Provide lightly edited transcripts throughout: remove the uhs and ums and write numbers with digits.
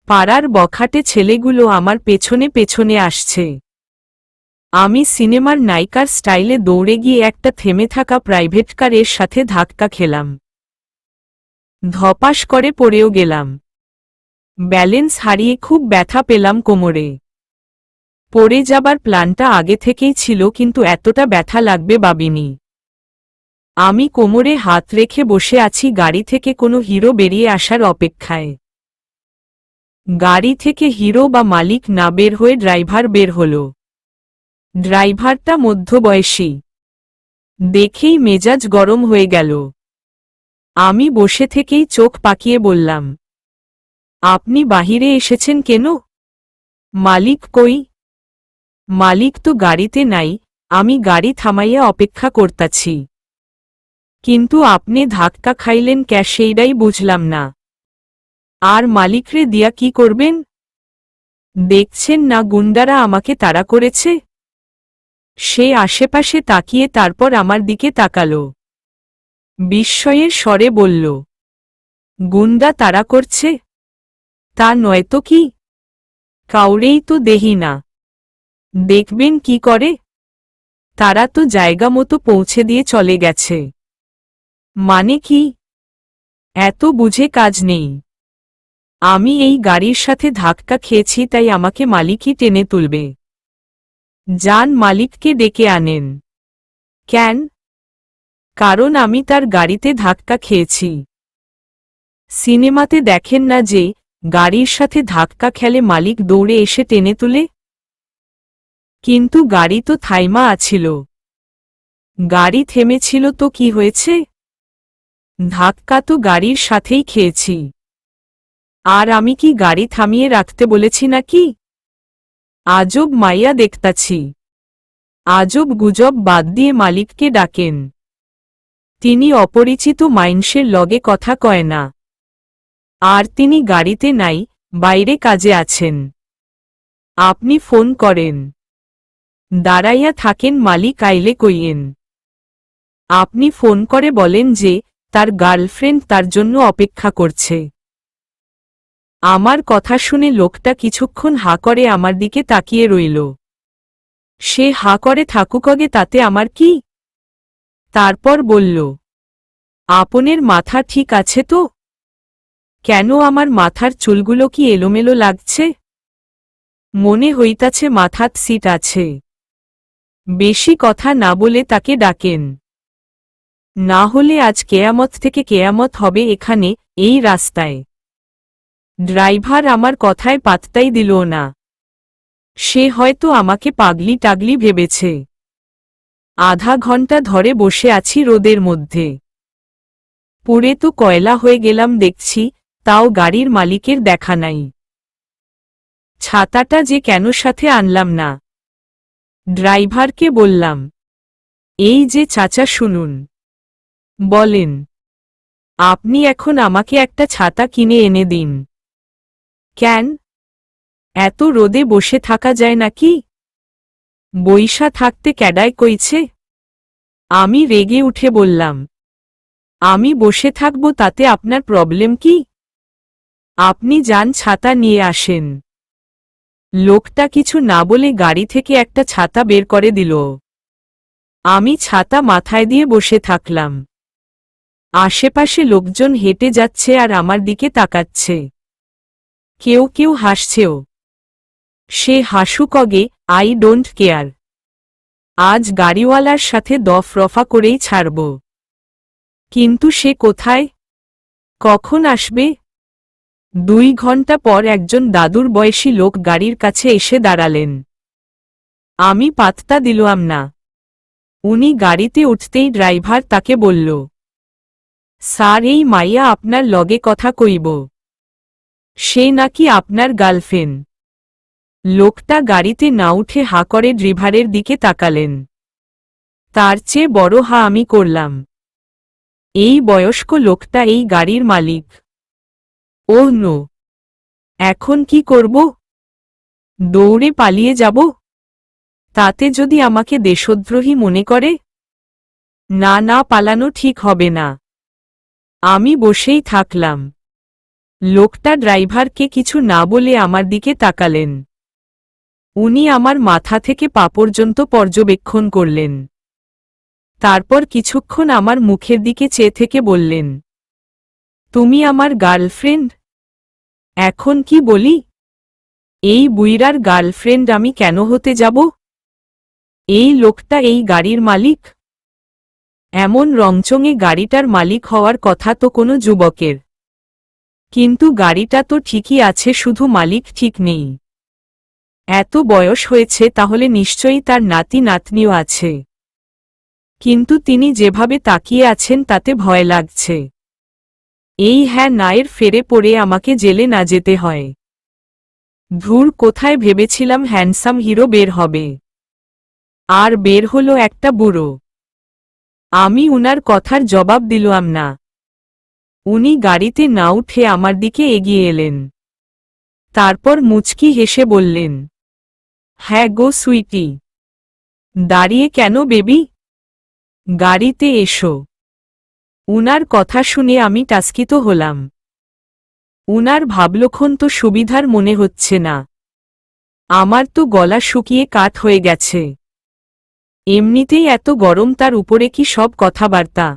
পাড়ার বখাটে ছেলেগুলো আমার পেছনে পেছনে আসছে। আমি সিনেমার নায়িকার স্টাইলে দৌড়ে গিয়ে একটা থেমে থাকা প্রাইভেট কারের সাথে ধাক্কা খেলাম। ধপাস করে পড়েও গেলাম। ব্যালেন্স হারিয়ে খুব ব্যথা পেলাম কোমরে। পড়ে যাবার প্ল্যানটা আগে থেকেই ছিল, কিন্তু এতটা ব্যথা লাগবে ভাবিনি। আমি কোমরে হাত রেখে বসে আছি গাড়ি থেকে কোনো হিরো বেরিয়ে আসার অপেক্ষায়। গাড়ি থেকে হিরো বা মালিক না বের হয়ে ড্রাইভার বের হল। ড্রাইভারটা মধ্যবয়সী। দেখেই মেজাজ গরম হয়ে গেল। আমি বসে থেকেই চোখ পাকিয়ে বললাম, আপনি বাহিরে এসেছেন কেন? মালিক কই? মালিক তো গাড়িতে নাই, আমি গাড়ি থামাইয়া অপেক্ষা করতাছি। কিন্তু আপনি ধাক্কা খাইলেন ক্যা সেইটাই বুঝলাম না। আর মালিকরে দিয়া কি করবেন? দেখছেন না গুন্ডারা আমাকে তাড়া করেছে? সে আশেপাশে তাকিয়ে তারপর আমার দিকে তাকালো। বিস্ময়ের স্বরে বলল, গুন্ডা তাড়া করছে? তা নয়তো কি? কাউরেই তো দেহি না। দেখবেন কি করে? তারা তো জায়গা মতো পৌঁছে দিয়ে চলে গেছে। মানে কি? এত বুঝে কাজ নেই। আমি এই গাড়ির সাথে ধাক্কা খেয়েছি, তাই আমাকে মালিকই টেনে তুলবে। যান মালিককে ডেকে আনেন। কেন? কারণ আমি তার গাড়িতে ধাক্কা খেয়েছি। সিনেমাতে দেখেন না যে গাড়ির সাথে ধাক্কা খেলে মালিক দৌড়ে এসে টেনে তুলে? কিন্তু গাড়ি তো থাইমা আছিল। গাড়ি থেমেছিল তো কি হয়েছে? ধাক্কা তো গাড়ির সাথেই খেয়েছি। আর আমি কি গাড়ি থামিয়ে রাখতে বলেছি নাকি? আজব মাইয়া দেখতাছি। আজব গুজব বাদ দিয়ে মালিককে ডাকেন। তিনি অপরিচিত মাইনষের লগে কথা কয় না। আর তিনি গাড়িতে নাই, বাইরে কাজে আছেন। আপনি ফোন করেন। দাঁড়াইয়া থাকেন, মালিক আইলে কইয়েন। আপনি ফোন করে বলেন যে তার গার্লফ্রেন্ড তার জন্য অপেক্ষা করছে। আমার কথা শুনে লোকটা কিছুক্ষণ হা করে আমার দিকে তাকিয়ে রইল। সে হা করে থাকুকগে, তাতে আমার কি? তারপর বলল, আপনের মাথা ঠিক আছে তো? কেন আমার মাথার চুলগুলো কি এলোমেলো লাগছে? মনে হইতাছে মাথাত সিট আছে। বেশি কথা না বলে তাকে ডাকেন। না হলে আজ কেয়ামত থেকে কেয়ামত হবে এখানে, এই রাস্তায়। ড্রাইভার আমার কথায় পাত্তাই দিল না। সে হয়তো আমাকে পাগলি টাগলি ভেবেছে। আধা ঘন্টা ধরে বসে আছি রোদের মধ্যে। পুড়ে তো কয়লা হয়ে গেলাম দেখছি, তাও গাড়ির মালিকের দেখা নাই। ছাতাটা যে কেন সাথে আনলাম না। ড্রাইভারকে বললাম, এই যে চাচা শুনুন। বলেন, আপনি এখন আমাকে একটা ছাতা কিনে এনে দিন। কেন? এত রোদে বসে থাকা যায় নাকি? বইসা থাকতে ক্যাডায় কইছে? আমি রেগে উঠে বললাম, আমি বসে থাকব তাতে আপনার প্রবলেম কি? আপনি যান ছাতা নিয়ে আসেন। লোকটা কিছু না বলে গাড়ি থেকে একটা ছাতা বের করে দিল। আমি ছাতা মাথায় দিয়ে বসে থাকলাম। আশেপাশে লোকজন হেঁটে যাচ্ছে আর আমার দিকে তাকাচ্ছে। কেউ কেউ হাসছেও। সে হাসুকগে, আই ডোন্ট কেয়ার। আজ গাড়িওয়ালার সাথে দফরফা করেই ছাড়ব। কিন্তু সে কোথায়? কখন আসবে? 2 ঘন্টা পর একজন দাদুর বয়সী লোক গাড়ির কাছে এসে দাঁড়ালেন। আমি পাত্তা দিলাম না। উনি গাড়িতে উঠতেই ড্রাইভার তাকে বলল, স্যার, এই মাইয়া আপনার লগে কথা কইব। সে নাকি আপনার গার্লফ্রেন্ড। লোকটা গাড়িতে না উঠে হা করে ড্রাইভারের দিকে তাকালেন। তার চেয়ে বড় হা আমি করলাম। এই বয়স্ক লোকটা এই গাড়ির মালিক। Oh no! এখন কি করব? দৌড়ে পালিয়ে যাব? তাতে যদি আমাকে দেশদ্রোহী মনে করে? না না, পালানো ঠিক হবে না। আমি বসেই থাকলাম। লোকটা ড্রাইভারকে কিছু না বলে আমার দিকে তাকালেন। উনি আমার মাথা থেকে পা পর্যন্ত পর্যবেক্ষণ করলেন। তারপর কিছুক্ষণ আমার মুখের দিকে চেয়ে থেকে বললেন, তুমি আমার গার্লফ্রেন্ড? এখন কি বলি? এই বুইড়ার গার্লফ্রেন্ড আমি কেন হতে যাব? এই লোকটা এই গাড়ির মালিক। এমন রংচঙে গাড়িটার মালিক হওয়ার কথা তো কোনো যুবকের। কিন্তু গাড়িটা তো ঠিকই আছে, শুধু মালিক ঠিক নেই। এত বয়স হয়েছে, তাহলে নিশ্চয়ই তার নাতি নাতনিও আছে। কিন্তু তিনি যেভাবে তাকিয়ে আছেন তাতে ভয় লাগছে। এই হ্যাঁ নায়ের ফেরে পড়ে আমাকে জেলে না যেতে হয়। ধুর, কোথায় ভেবেছিলাম হ্যান্ডসাম হিরো বের হবে, আর বের হলো একটা বুড়ো। আমি উনার কথার জবাব দিলাম না। উনি গাড়িতে না উঠে আমার দিকে এগিয়ে এলেন। তারপর মুচকি হেসে বললেন, হ্যাঁ গো সুইটি। দাঁড়িয়ে কেন বেবি? গাড়িতে এসো। উনার কথা শুনে আমি টাস্কিত হলাম। উনার ভাবলক্ষণ তো সুবিধার মনে হচ্ছে না। আমার তো গলা শুকিয়ে কাঠ হয়ে গেছে। এমনিতেই এত গরম, তার উপরে কি সব কথাবার্তা।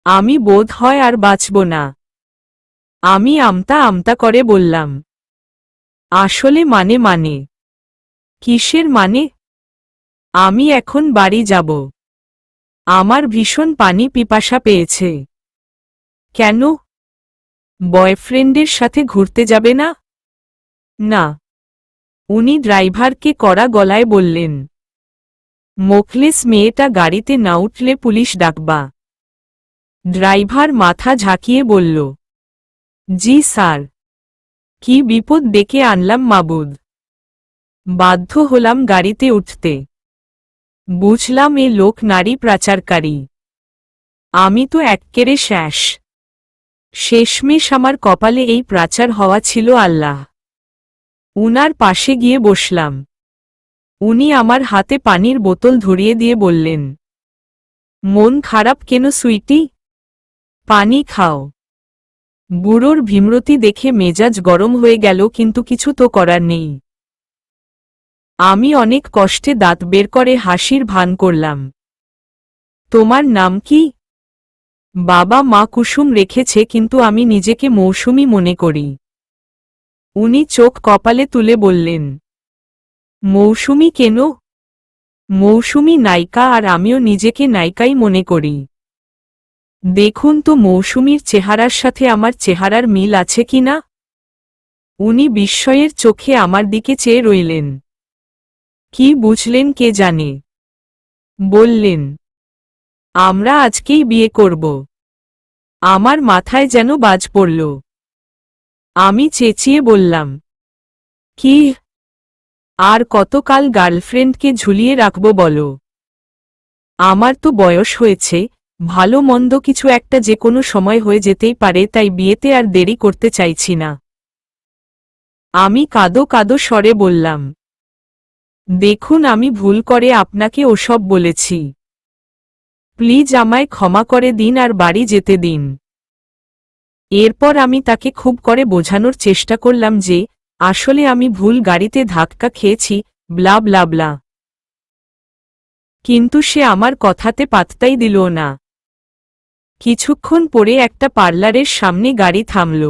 আমি বোধ হয় আর বাঁচব না। আমি আমতা আমতা করে বললাম, আসলে মানে কিসের মানে? আমি এখন বাড়ি যাব। আমার ভীষণ পানি পিপাসা পেয়েছে। কেন? বয়ফ্রেন্ডের সাথে ঘুরতে যাবে না? না। উনি ড্রাইভারকে কড়া গলায় বললেন, মোখলেস মেয়েটা গাড়িতে না উঠলে পুলিশ ডাকবা। ড্রাইভার মাথা ঝাঁকিয়ে বলল, জি স্যার। কি বিপদ ডেকে আনলাম মাবুদ। বাধ্য হলাম গাড়িতে উঠতে। বুঝলাম এ লোক নারী পাচারকারী। আমি তো এক্কেরে শেষমেশ আমার কপালে এই পাচার হওয়া ছিল আল্লাহ। উনার পাশে গিয়ে বসলাম। উনি আমার হাতে পানির বোতল ধরিয়ে দিয়ে বললেন, মন খারাপ কেন সুইটি? পানি খাও। বুড়োর ভীমরতি দেখে মেজাজ গরম হয়ে গেল, কিন্তু কিছু তো করার নেই। আমি অনেক কষ্টে দাঁত বের করে হাসির ভান করলাম। তোমার নাম কি? বাবা মা কুসুম রেখেছে, কিন্তু আমি নিজেকে মৌসুমী মনে করি। উনি চোখ কপালে তুলে বললেন, মৌসুমী কেন? মৌসুমী নায়িকা, আর আমিও নিজেকে নায়িকাই মনে করি। দেখুন তো মৌসুমীর চেহারার সাথে আমার চেহারার মিল আছে কিনা। উনি বিস্ময়ের চোখে আমার দিকে চেয়ে রইলেন। কি বুঝলেন কে জানে। বললেন, আমরা আজকেই বিয়ে করব। আমার মাথায় যেন বাজ পড়ল। আমি চেঁচিয়ে বললাম, কি? আর কতকাল গার্লফ্রেন্ডকে ঝুলিয়ে রাখব বলো? আমার তো বয়স হয়েছে, ভালো মন্দ কিছু একটা যে কোনো সময় হয়ে যেতেই পারে, তাই বিয়েতে আর দেরি করতে চাইছি না। আমি কাঁদো কাঁদো স্বরে বললাম, দেখুন আমি ভুল করে আপনাকে ওসব বলেছি। প্লিজ আমায় ক্ষমা করে দিন আর বাড়ি যেতে দিন। এরপর আমি তাকে খুব করে বোঝানোর চেষ্টা করলাম যে আসলে আমি ভুল গাড়িতে ধাক্কা খেয়েছি, ব্লা ব্লা ব্লা। কিন্তু সে আমার কথাতে পাত্তাই দিল না। কিছুক্ষণ পরে একটা পার্লারের সামনে গাড়ি থামল।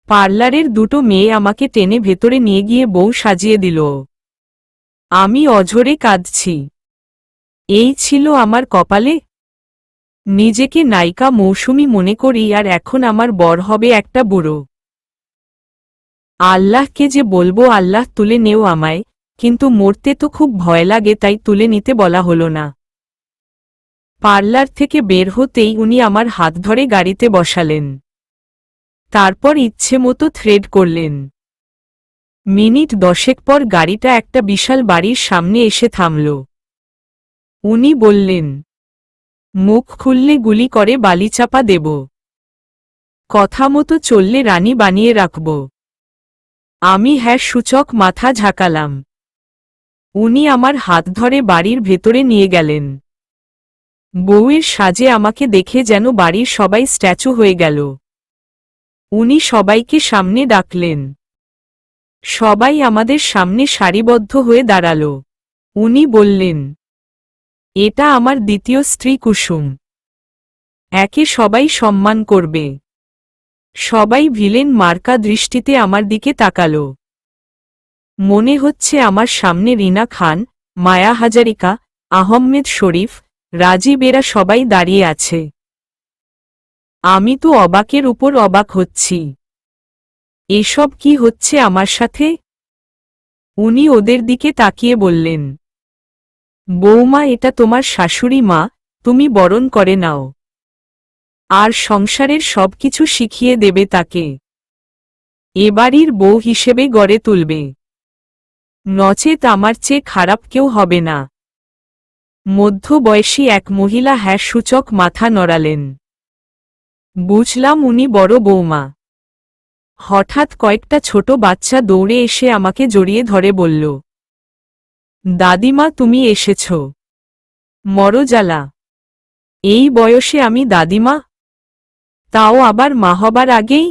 পার্লারের দুটো মেয়ে আমাকে টেনে ভেতরে নিয়ে গিয়ে বউ সাজিয়ে দিল। আমি অঝরে কাঁদছি। এই ছিল আমার কপালে। নিজেকে নায়িকা মৌসুমী মনে করি, আর এখন আমার বর হবে একটা বুড়ো। আল্লাহকে যে বলবো আল্লাহ তুলে নেও আমায়, কিন্তু মরতে তো খুব ভয় লাগে, তাই তুলে নিতে বলা হলো না। পার্লার থেকে বের হতেই উনি আমার হাত ধরে গাড়িতে বসালেন। তারপর ইচ্ছে মতো থ্রেড করলেন। মিনিট 10 পর গাড়িটা একটা বিশাল বাড়ির সামনে এসে থামল। উনি বললেন, মুখ খুললে গুলি করে বালিচাপা দেব। কথা মতো চললে রানী বানিয়ে রাখব। আমি হ্যাঁ সূচক মাথা ঝাঁকালাম। উনি আমার হাত ধরে বাড়ির ভেতরে নিয়ে গেলেন। বউয়ের সাজে আমাকে দেখে যেন বাড়ির সবাই স্ট্যাচু হয়ে গেল। উনি সবাইকে সামনে ডাকলেন। সবাই আমাদের সামনে সারিবদ্ধ হয়ে দাঁড়াল। উনি বললেন, এটা আমার দ্বিতীয় স্ত্রী কুসুম। একে সবাই সম্মান করবে। সবাই ভিলেন মার্কা দৃষ্টিতে আমার দিকে তাকাল। মনে হচ্ছে আমার সামনে রিনা খান, মায়া হাজারিকা, আহমেদ শরীফ, রাজীব এরা সবাই দাঁড়িয়ে আছে। আমি তো অবাকের উপর অবাক হচ্ছি। এসব কি হচ্ছে আমার সাথে? উনি ওদের দিকে তাকিয়ে বললেন, বৌমা, এটা তোমার শাশুড়ি মা, তুমি বরণ করে নাও। আর সংসারের সবকিছু শিখিয়ে দেবে তাকে। এ বাড়ির বউ হিসেবে গড়ে তুলবে। নচেত আমার চেয়ে খারাপ কেউ হবে না। মধ্যবয়সী এক মহিলা হ্যাঁ সূচক মাথা নড়ালেন। বুঝলাম উনি বড় বৌমা। হঠাৎ কয়েকটা ছোট বাচ্চা দৌড়ে এসে আমাকে জড়িয়ে ধরে বলল, দাদিমা তুমি এসেছ। মরজালা! এই বয়সে আমি দাদিমা? তাও আবার মা হবার আগেই?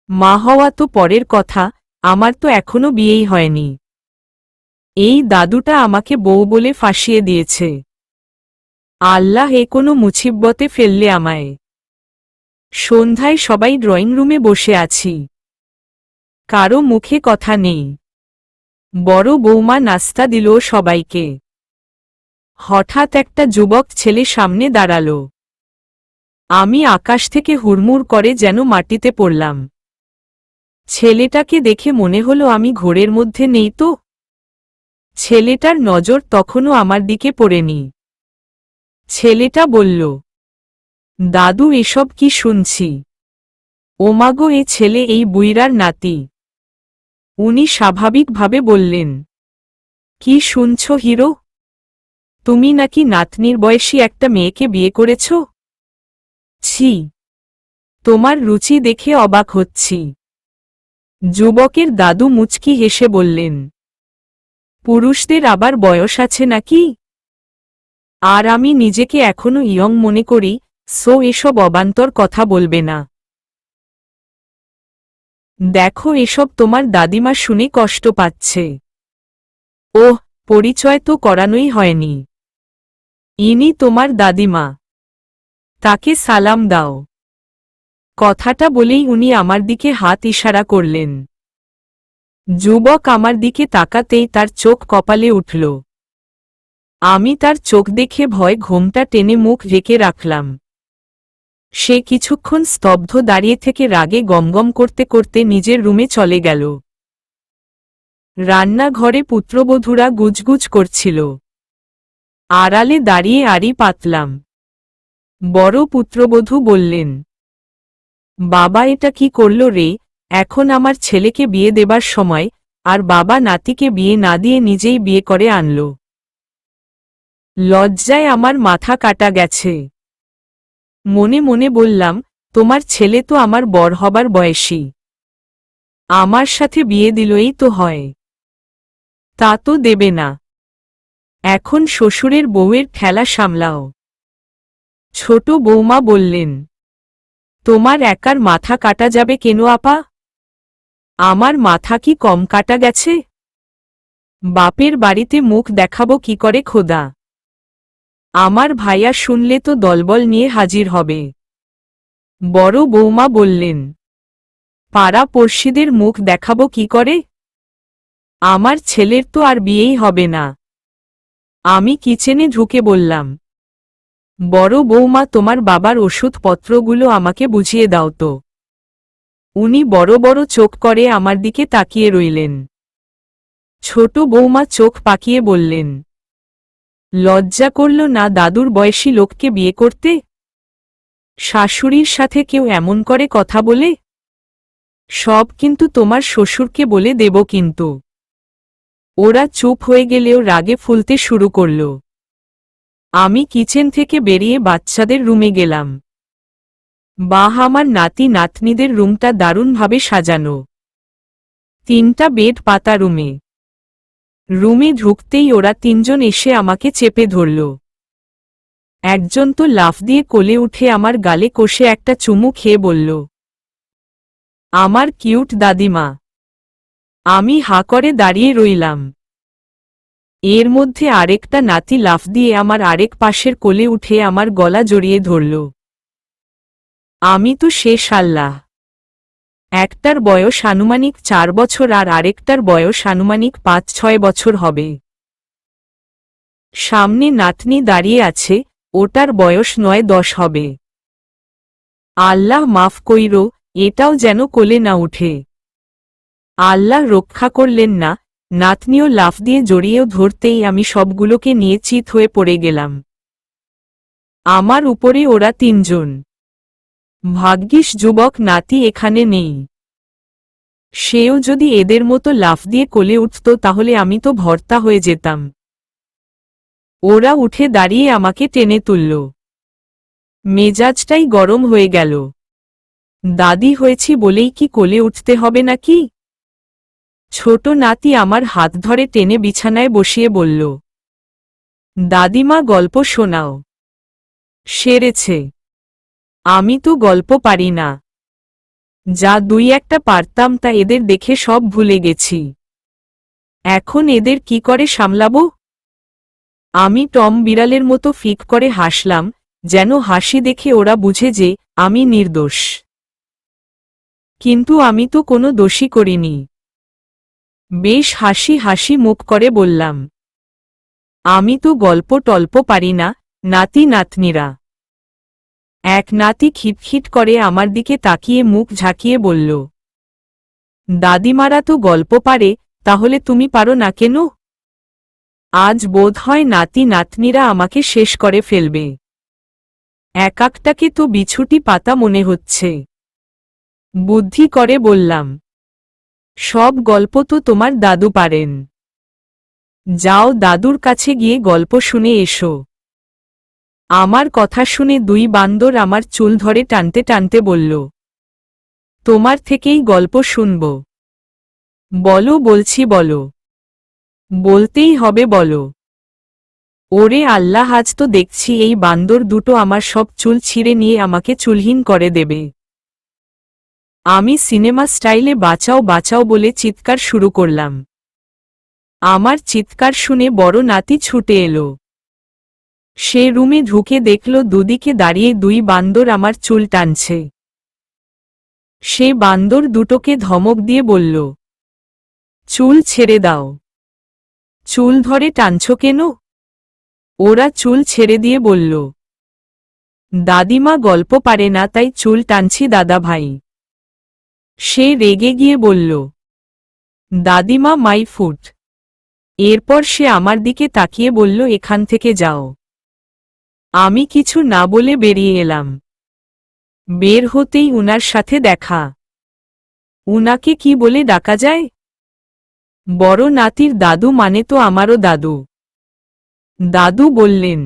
মা হওয়া তো পরের কথা, আমার তো এখনো বিয়েই হয়নি। এই দাদুটা আমাকে বউ বলে ফাঁসিয়ে দিয়েছে। আল্লাহ এ কোনো মুসিবতে ফেললে আমায়। সন্ধ্যায় সবাই ড্রয়িং রুমে বসে আছি। কারো মুখে কথা নেই। বড় বৌমা নাস্তা দিল সবাইকে। হঠাৎ একটা যুবক ছেলে সামনে দাঁড়াল। আমি আকাশ থেকে হুড়মুড় করে যেন মাটিতে পড়লাম। ছেলেটাকে দেখে মনে হলো আমি ঘোরের মধ্যে নেই তো। ছেলেটার নজর তখনও আমার দিকে পড়েনি। ছেলেটা বলল, দাদু এসব কি শুনছি? ওমাগো, এ ছেলে এই বুইড়ার নাতি। উনি স্বাভাবিকভাবে বললেন, কি শুনছ হিরো? তুমি নাকি নাতনির বয়সী একটা মেয়েকে বিয়ে করেছ? ছি! তোমার রুচি দেখে অবাক হচ্ছি। যুবকের দাদু মুচকি হেসে বললেন, পুরুষদের আবার বয়স আছে নাকি? আর আমি নিজেকে এখনো ইয়ং মনে করি, সো এসব অবান্তর কথা বলবে না। দেখো, এসব তোমার দাদিমা শুনে কষ্ট পাচ্ছে। ওহ, পরিচয় তো করানোই হয়নি। ইনি তোমার দাদিমা। তাকে সালাম দাও। কথাটা বলেই উনি আমার দিকে হাত ইশারা করলেন। যুবক আমার দিকে তাকাতেই তার চোখ কপালে উঠল। আমি তার চোখ দেখে ভয় ঘোমটা টেনে মুখ ঢেকে রাখলাম। সে কিছুক্ষণ স্তব্ধ দাঁড়িয়ে থেকে রাগে গমগম করতে করতে নিজের রুমে চলে গেল। রান্নাঘরে পুত্রবধূরা গুজগুজ করছিল। আড়ালে দাঁড়িয়ে আড়ি পাতলাম। বড় পুত্রবধূ বললেন, বাবা এটা কি করল রে? এখন আমার ছেলেকে বিয়ে দেবার সময়, আর বাবা নাতিকে বিয়ে না দিয়ে নিজেই বিয়ে করে আনল। লজ্জায় আমার মাথা কাটা গেছে। মনে মনে বললাম, তোমার ছেলে তো আমার বর হবার বয়সী। আমার সাথে বিয়ে দিলই তো হয়। তা তো দেবে না। এখন শ্বশুরের বউয়ের খেলা সামলাও। ছোট বৌমা বললেন, তোমার একার মাথা কাটা যাবে কেন আপা? আমার মাথা কি কম কাটা গেছে? বাপের বাড়িতে মুখ দেখাবো কি করে খোদা? আমার ভাইয়া শুনলে তো দলবল নিয়ে হাজির হবে। বড় বৌমা বললেন, পাড়া পড়শিদের মুখ দেখাবো কি করে? আমার ছেলের তো আর বিয়েই হবে না। আমি কিচেনে ঢুকে বললাম, বড় বৌমা, তোমার বাবার ওষুধপত্রগুলো আমাকে বুঝিয়ে দাও তো। উনি বড় বড় চোখ করে আমার দিকে তাকিয়ে রইলেন। ছোট বৌমা চোখ পাকিয়ে বললেন, লজ্জা করল না দাদুর বয়সী লোককে বিয়ে করতে? শাশুড়ির সাথে কেউ এমন করে কথা বলে? সব কিন্তু তোমার শ্বশুরকে বলে দেব কিন্তু। ওরা চুপ হয়ে গেলেও রাগে ফুলতে শুরু করল। আমি কিচেন থেকে বেরিয়ে বাচ্চাদের রুমে গেলাম। বাহ, আমার নাতি নাতনিদের রুমটা দারুণভাবে সাজানো। 3টা বেড পাতা রুমে। রুমে ঢুকতেই ওরা 3জন এসে আমাকে চেপে ধরল। একজন তো লাফ দিয়ে কোলে উঠে আমার গালে কষে একটা চুমু খেয়ে বলল, আমার কিউট দাদিমা। আমি হাঁ করে দাঁড়িয়ে রইলাম। এর মধ্যে আরেকটা নাতি লাফ দিয়ে আমার আরেক পাশের কোলে উঠে আমার গলা জড়িয়ে ধরল। আমি তো শেষ আল্লাহ। একটার বয়স আনুমানিক 4 বছর আর আরেকটার বয়স আনুমানিক 5-6 বছর হবে। সামনে নাতনি দাঁড়িয়ে আছে, ওটার বয়স 9-10 হবে। আল্লাহ মাফ কইরো, এটাও যেন কোলে না উঠে। আল্লাহ রক্ষা করলেন না, নাতনিও লাফ দিয়ে জড়িয়েও ধরতেই আমি সবগুলোকে নিয়ে চিত হয়ে পড়ে গেলাম। আমার উপরে ওরা 3 জন। ভাগ্যিস যুবক নাতি এখানে নেই। সেও যদি এদের মতো লাফ দিয়ে কোলে উঠত তাহলে আমি তো ভর্তা হয়ে যেতাম। ওরা উঠে দাঁড়িয়ে আমাকে টেনে তুলল। মেজাজটাই গরম হয়ে গেল। দাদি হয়েছি বলেই কি কোলে উঠতে হবে নাকি? ছোট নাতি আমার হাত ধরে টেনে বিছানায় বসিয়ে বলল, দাদিমা গল্প শোনাও। সেরেছে। আমি তো গল্প পারি না। যা 2-1টা পারতাম তা এদের দেখে সব ভুলে গেছি। এখন এদের কি করে সামলাবো? আমি টম বিড়ালের মতো ফিক করে হাসলাম, যেন হাসি দেখে ওরা বুঝে যে আমি নির্দোষ। কিন্তু আমি তো কোনো দোষী করিনি। বেশ হাসি হাসি মুখ করে বললাম, আমি তো গল্প টল্প পারি না, নাতি নাতনিরা। এক নাতি খিটখিট করে আমার দিকে তাকিয়ে মুখ ঝাঁকিয়ে বলল, দাদিমারা তো গল্প পারে, তাহলে তুমি পারো না কেন? আজ বোধ হয় নাতি নাতনিরা আমাকে শেষ করে ফেলবে। একটাকে তো বিছুটি পাতা মনে হচ্ছে। বুদ্ধি করে বললাম, সব গল্প তো তোমার দাদু পারেন। যাও দাদুর কাছে গিয়ে গল্প শুনে এসো। আমার কথা শুনে 2 বান্দর আমার চুল ধরে টানতে টানতে বলল, তোমার থেকেই গল্প শুনব। বলো বলছি বলো। বলতেই হবে বলো। ওরে আল্লাহ, আজ তো দেখছি এই বান্দর দুটো আমার সব চুল ছিঁড়ে নিয়ে আমাকে চুলহীন করে দেবে। আমি সিনেমা স্টাইলে বাঁচাও বাঁচাও বলে চিৎকার শুরু করলাম। আমার চিৎকার শুনে বড় নাতি ছুটে এলো। সে রুমে ঢুকে দেখল দুদিকে দাঁড়িয়ে 2 বান্দর আমার চুল টানছে। সে বান্দর দুটোকে ধমক দিয়ে বলল, চুল ছেড়ে দাও। চুল ধরে টানছ কেন? ওরা চুল ছেড়ে দিয়ে বলল, দাদিমা গল্প পারে না তাই চুল টানছি দাদা ভাই। সে রেগে গিয়ে বলল, দাদিমা মাই ফুট। এরপর সে আমার দিকে তাকিয়ে বলল, এখান থেকে যাও। আমি কিছু না বলে বেরিয়ে এলাম। বের হতেই উনার সাথে দেখা। উনাকে কি বলে ডাকা যায়? বড় নাতির দাদু মানে তো আমারও দাদু। দাদু বললেন,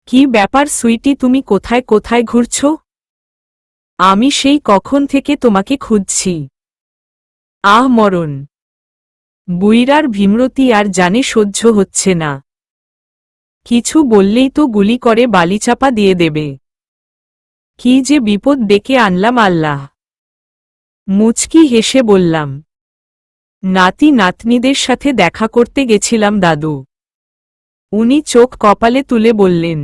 কি ব্যাপার সুইটি, তুমি কোথায় কোথায় ঘুরছ? আমি সেই কখন থেকে তোমাকে খুঁজছি। আহ মরণ। বুইড়ার ভীমরতি আর জানে সহ্য হচ্ছে না। কিছু বললেই তো গুলি করে বালিচাপা দিয়ে দেবে। কি যে বিপদ ডেকে আনলাম আল্লাহ। মুচকি হেসে বললাম, নাতি নাতনিদের সাথে দেখা করতে গেছিলাম দাদু। উনি চোখ কপালে তুলে বললেন,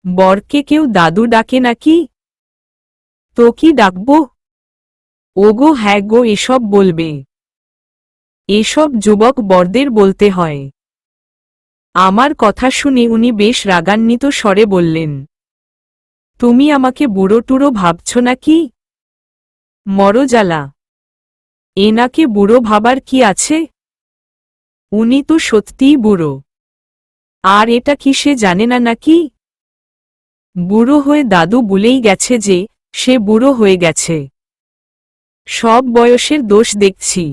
বরকে কেউ দাদু ডাকে নাকি? তো কি ডাকব? ওগো হ্যাঁ গো, এসব বলবে। এসব যুবক বরদের বলতে হয়। আমার কথা শুনে উনি বেশ রাগান্বিত স্বরে বললেন, তুমি আমাকে বুড়ো টুড়ো ভাবছ নাকি? মরজালা। এনাকে বুড়ো ভাবার কি আছে? উনি তো সত্যিই বুড়ো। আর এটা কি সে জানে না নাকি? বুড়ো হয়ে দাদু বলেই গেছে যে সে বুড়ো হয়ে গেছে। সব বয়সের দোষ দেখছি।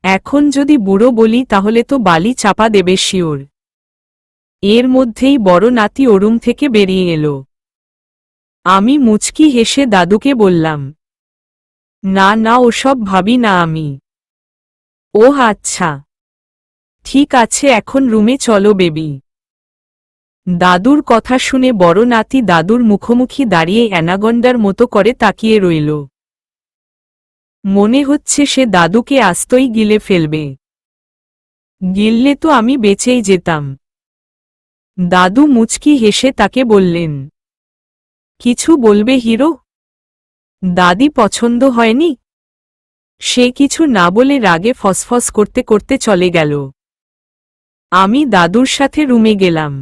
এখন যদি বুড়ো বলি তাহলে তো বালি চাপা দেবে শিওর। এর মধ্যেই বড় নাতি ওরুম থেকে বেরিয়ে এলো। আমি মুচকি হেসে দাদুকে বললাম, না না, ওসব ভাবি না আমি। ওহ আচ্ছা, ঠিক আছে, এখন রুমে চলো বেবি। দাদুর কথা শুনে বড় নাতি দাদুর মুখোমুখি দাঁড়িয়ে অ্যানাগন্ডার মতো করে তাকিয়ে রইল। মনে হচ্ছে সে দাদুকে আস্তই গিলে ফেলবে। গিললে তো আমি বেঁচেই যেতাম। দাদু মুচকি হেসে তাকে বললেন, কিছু বলবে হিরো? দাদি পছন্দ হয়নি? সে কিছু না বলে রাগে ফসফস করতে করতে চলে গেল। আমি দাদুর সাথে রুমে গেলাম।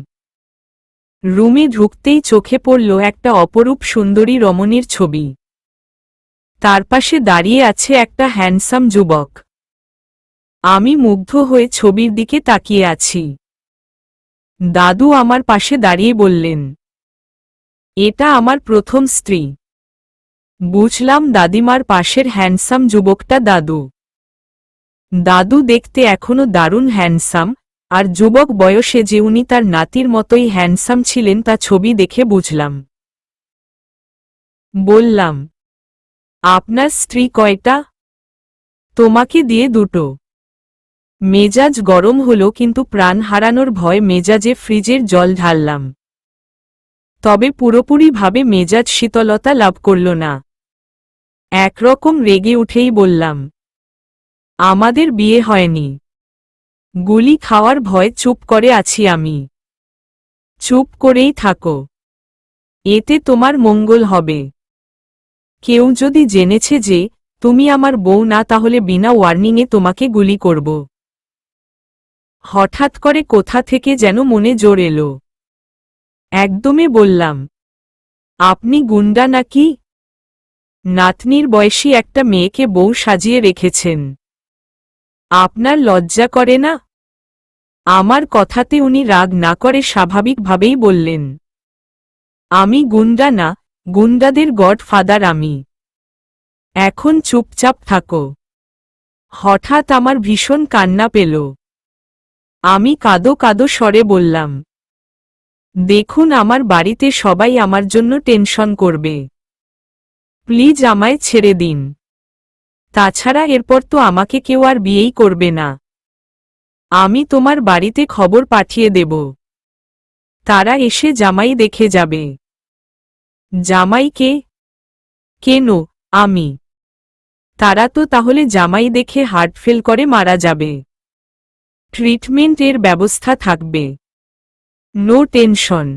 রুমে ঢুকতেই চোখে পড়ল একটা অপরূপ সুন্দরী রমণীর ছবি। তার পাশে দাঁড়িয়ে আছে একটা হ্যান্ডসাম যুবক। আমি মুগ্ধ হয়ে ছবির দিকে তাকিয়ে আছি। দাদু আমার পাশে দাঁড়িয়ে বললেন, এটা আমার প্রথম স্ত্রী। বুঝলাম দাদিমার পাশের হ্যান্ডসাম যুবকটা দাদু। দাদু দেখতে এখনো দারুণ হ্যান্ডসাম, আর যুবক বয়সে যে উনি তার নাতির মতোই হ্যান্ডসাম ছিলেন তা ছবি দেখে বুঝলাম। বললাম, আপনার স্ত্রী কয়টা? তোমাকে দিয়ে দুটো। মেজাজ গরম হলো কিন্তু প্রাণ হারানোর ভয় মেজাজে ফ্রিজের জল ঢাললাম। তবে পুরোপুরিভাবে মেজাজ শীতলতা লাভ করল না। একরকম রেগে উঠেই বললাম, আমাদের বিয়ে হয়নি। গুলি খাওয়ার ভয় চুপ করে আছি আমি। চুপ করেই থাকো, এতে তোমার মঙ্গল হবে। কেউ যদি জেনেছে যে তুমি আমার বউ না, তাহলে বিনা ওয়ার্নিংয়ে তোমাকে গুলি করব। হঠাৎ করে কোথা থেকে যেন মনে জোর এলো। একদমে বললাম, আপনি গুন্ডা নাকি? নাতনির বয়সী একটা মেয়েকে বউ সাজিয়ে রেখেছেন। আপনার লজ্জা করে না? আমার কথাতে উনি রাগ না করে স্বাভাবিকভাবেই বললেন, আমি গুন্ডা না, গুন্ডাদের গডফাদার আমি। এখন চুপচাপ থাকো। হঠাৎ আমার ভীষণ কান্না পেল। আমি কাঁদো কাঁদো স্বরে বললাম, দেখুন আমার বাড়িতে সবাই আমার জন্য টেনশন করবে। প্লিজ আমায় ছেড়ে দিন। তাছাড়া এরপর তো আমাকে কেউ আর বিয়েই করবে না। আমি তোমার বাড়িতে খবর পাঠিয়ে দেব। তারা এসে জামাই দেখে যাবে। জামাইকে? কেন, আমি? তারা তো তাহলে জামাই দেখে হার্ট ফেল করে মারা যাবে। ট্রিটমেন্ট এর ব্যবস্থা থাকবে। No tension.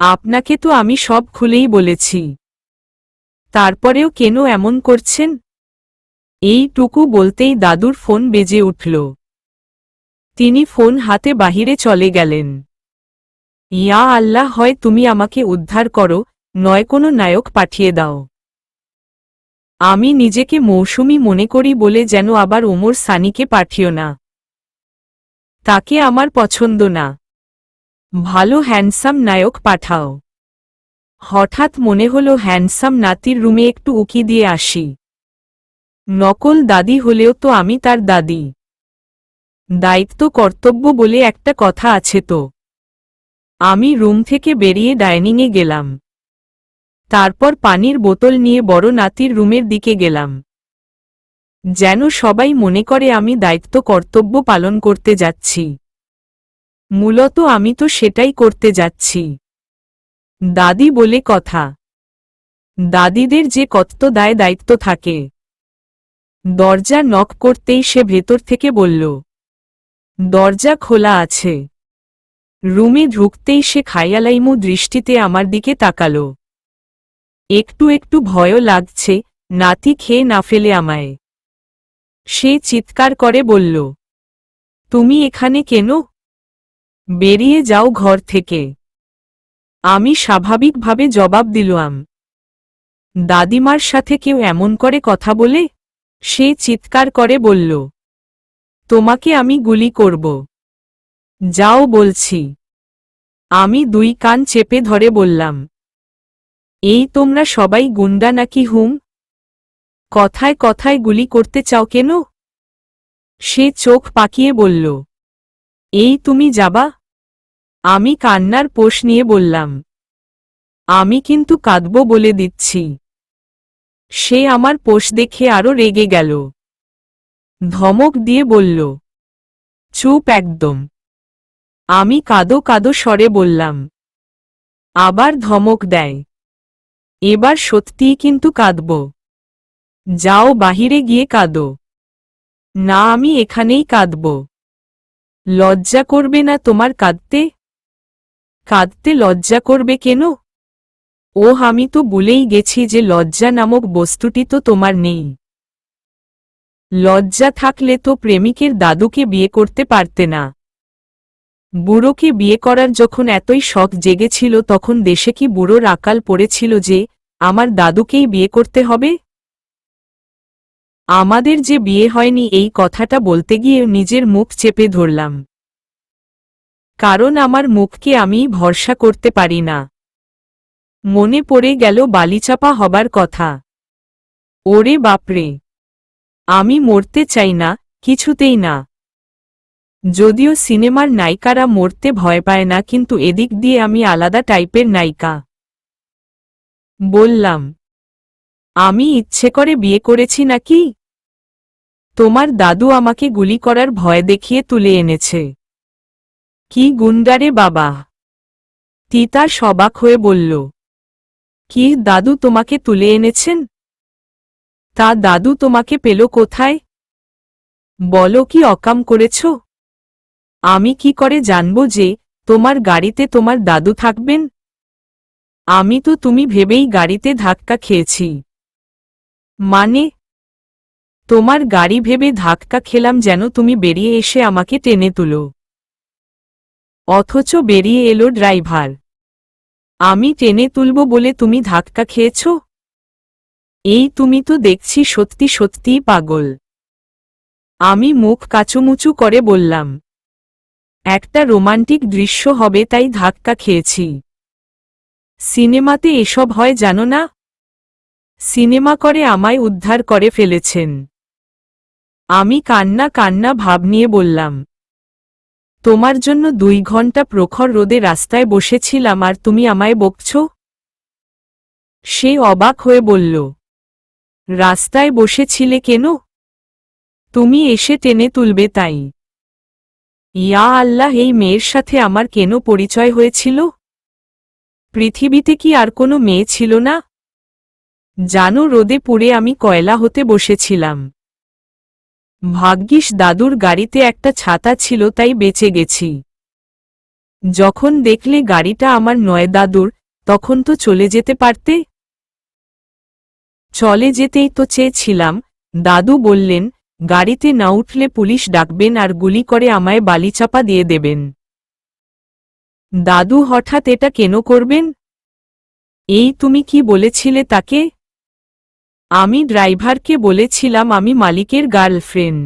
আপনাকে তো আমি সব খুলেই বলেছি। তারপরেও কেন এমন করছেন? এইটুকু বলতেই দাদুর ফোন বেজে উঠল। তিনি ফোন হাতে বাহিরে চলে গেলেন। ইয়া আল্লাহ, হয় তুমি আমাকে উদ্ধার করো, নয় কোনো নায়ক পাঠিয়ে দাও। আমি নিজেকে মৌসুমী মনে করি বলে যেন আবার ওমর সানিকে পাঠিও না। তাকে আমার পছন্দ না। ভালো হ্যান্ডসাম নায়ক পাঠাও। হঠাৎ মনে হলো হ্যান্ডসাম নাতির রুমে একটু উকি দিয়ে আসি। নকল দাদি হলেও তো আমি তার দাদি। দায়িত্ব কর্তব্য বলে একটা কথা আছে তো। আমি রুম থেকে বেরিয়ে ডাইনিংয়ে গেলাম। তারপর পানির বোতল নিয়ে বড় নাতির রুমের দিকে গেলাম। যেন সবাই মনে করে আমি দায়িত্ব কর্তব্য পালন করতে যাচ্ছি। মূলত আমি তো সেটাই করতে যাচ্ছি। দাদি বলে কথা। দাদিদের যে কত দায় দায়িত্ব থাকে। দরজা নক করতেই সে ভেতর থেকে বলল, দরজা খোলা আছে। রুমে ঢুকতেই সে খায়ালাইমু দৃষ্টিতে আমার দিকে তাকাল। একটু একটু ভয়ও লাগছে, নাতি খেয়ে না ফেলে আমায়। সে চিৎকার করে বলল, তুমি এখানে কেন? বেরিয়ে যাও ঘর থেকে। আমি স্বাভাবিকভাবে জবাব দিলাম, দাদিমার সাথে কেউ এমন করে কথা বলে? সে চিৎকার করে বলল, তোমাকে আমি গুলি করব। যাও বলছি। আমি দুই কান চেপে ধরে বললাম, এই তোমরা সবাই গুন্ডা নাকি হুম? কথায় কথায় গুলি করতে চাও কেন? সে চোখ পাকিয়ে বলল, এই তুমি যাবা? আমি কান্নার পোষ নিয়ে বললাম, আমি কিন্তু কাঁদব বলে দিচ্ছি। সে আমার পোষ দেখে আরো রেগে গেল। ধমক দিয়ে বলল, চুপ একদম। আমি কাঁদো কাঁদো স্বরে বললাম। আবার ধমক দেয়। এবার সত্যিই কিন্তু কাঁদব। যাও বাহিরে গিয়ে কাঁদো। না, আমি এখানেই কাঁদব। লজ্জা করবে না তোমার কাঁদতে? কাঁদতে লজ্জা করবে কেন? আমি তো ভুলেই গেছি যে লজ্জা নামক বস্তুটি তো তোমার নেই। লজ্জা থাকলে তো প্রেমিকের দাদুকে বিয়ে করতে পারতে না। বুড়োকে বিয়ে করার যখন এতই শখ জেগেছিল তখন দেশে কি বুড়োর আকাল পড়েছিল যে আমার দাদুকেই বিয়ে করতে হবে? আমাদের যে বিয়ে হয়নি এই কথাটা বলতে গিয়ে নিজের মুখ চেপে ধরলাম। কারণ আমার মুখকে আমি ভরসা করতে পারি না। মনে পড়ে গেল বালিচাপা হবার কথা। ওরে বাপরে! আমি মরতে চাই না, কিছুতেই না। যদিও সিনেমার নায়িকারা মরতে ভয় পায় না, কিন্তু এদিক দিয়ে আমি আলাদা টাইপের নায়িকা। বললাম, আমি ইচ্ছে করে বিয়ে করেছি নাকি? তোমার দাদু আমাকে গুলি করার ভয় দেখিয়ে তুলে এনেছে। কি গুন্ডারে বাবা! তিতাস অবাক হয়ে বলল, কি দাদু তোমাকে তুলে এনেছেন? তা দাদু তোমাকে পেল কোথায়? বলো, কি অকাম করেছ? আমি কি করে জানব যে তোমার গাড়িতে তোমার দাদু থাকবেন? আমি তো তুমি ভেবেই গাড়িতে ধাক্কা খেয়েছি। মানে? তোমার গাড়ি ভেবে ধাক্কা খেলাম যেন তুমি বেরিয়ে এসে আমাকে টেনে তুলো। অথচ বেরিয়ে এলো ড্রাইভার। আমি টেনে তুলব বলে তুমি ধাক্কা খেয়েছ? এই তুমি তো দেখছি সত্যি সত্যিই পাগল। আমি মুখ কাচুমুচু করে বললাম, একটা রোমান্টিক দৃশ্য হবে তাই ধাক্কা খেয়েছি। সিনেমাতে এসব হয় জানো না? সিনেমা করে আমায় উদ্ধার করে ফেলেছেন। আমি কান্না কান্না ভাব নিয়ে বললাম, তোমার জন্য 2 ঘন্টা প্রখর রোদে রাস্তায় বসেছিলাম আর তুমি আমায় বকছ? সে অবাক হয়ে বলল, রাস্তায় বসেছিলে কেন? তুমি এসে টেনে তুলবে তাই। ইয়া আল্লাহ, এই মেয়ের সাথে আমার কেন পরিচয় হয়েছিল? পৃথিবীতে কি আর কোনো মেয়ে ছিল না? জানো, রোদে পুড়ে আমি কয়লা হতে বসেছিলাম। ভাগ্যিস দাদুর গাড়িতে একটা ছাতা ছিল তাই বেঁচে গেছি। যখন দেখলে গাড়িটা আমার নয় দাদুর, তখন তো চলে যেতে পারতে। চলে যেতেই তো চেয়েছিলাম। দাদু বললেন, গাড়িতে না উঠলে পুলিশ ডাকবেন আর গুলি করে আমায় বালিচাপা দিয়ে দেবেন। দাদু হঠাৎ এটা কেন করবেন? এই তুমি কি বলেছিলে তাকে? আমি ড্রাইভারকে বলেছিলাম আমি মালিকের গার্লফ্রেন্ড।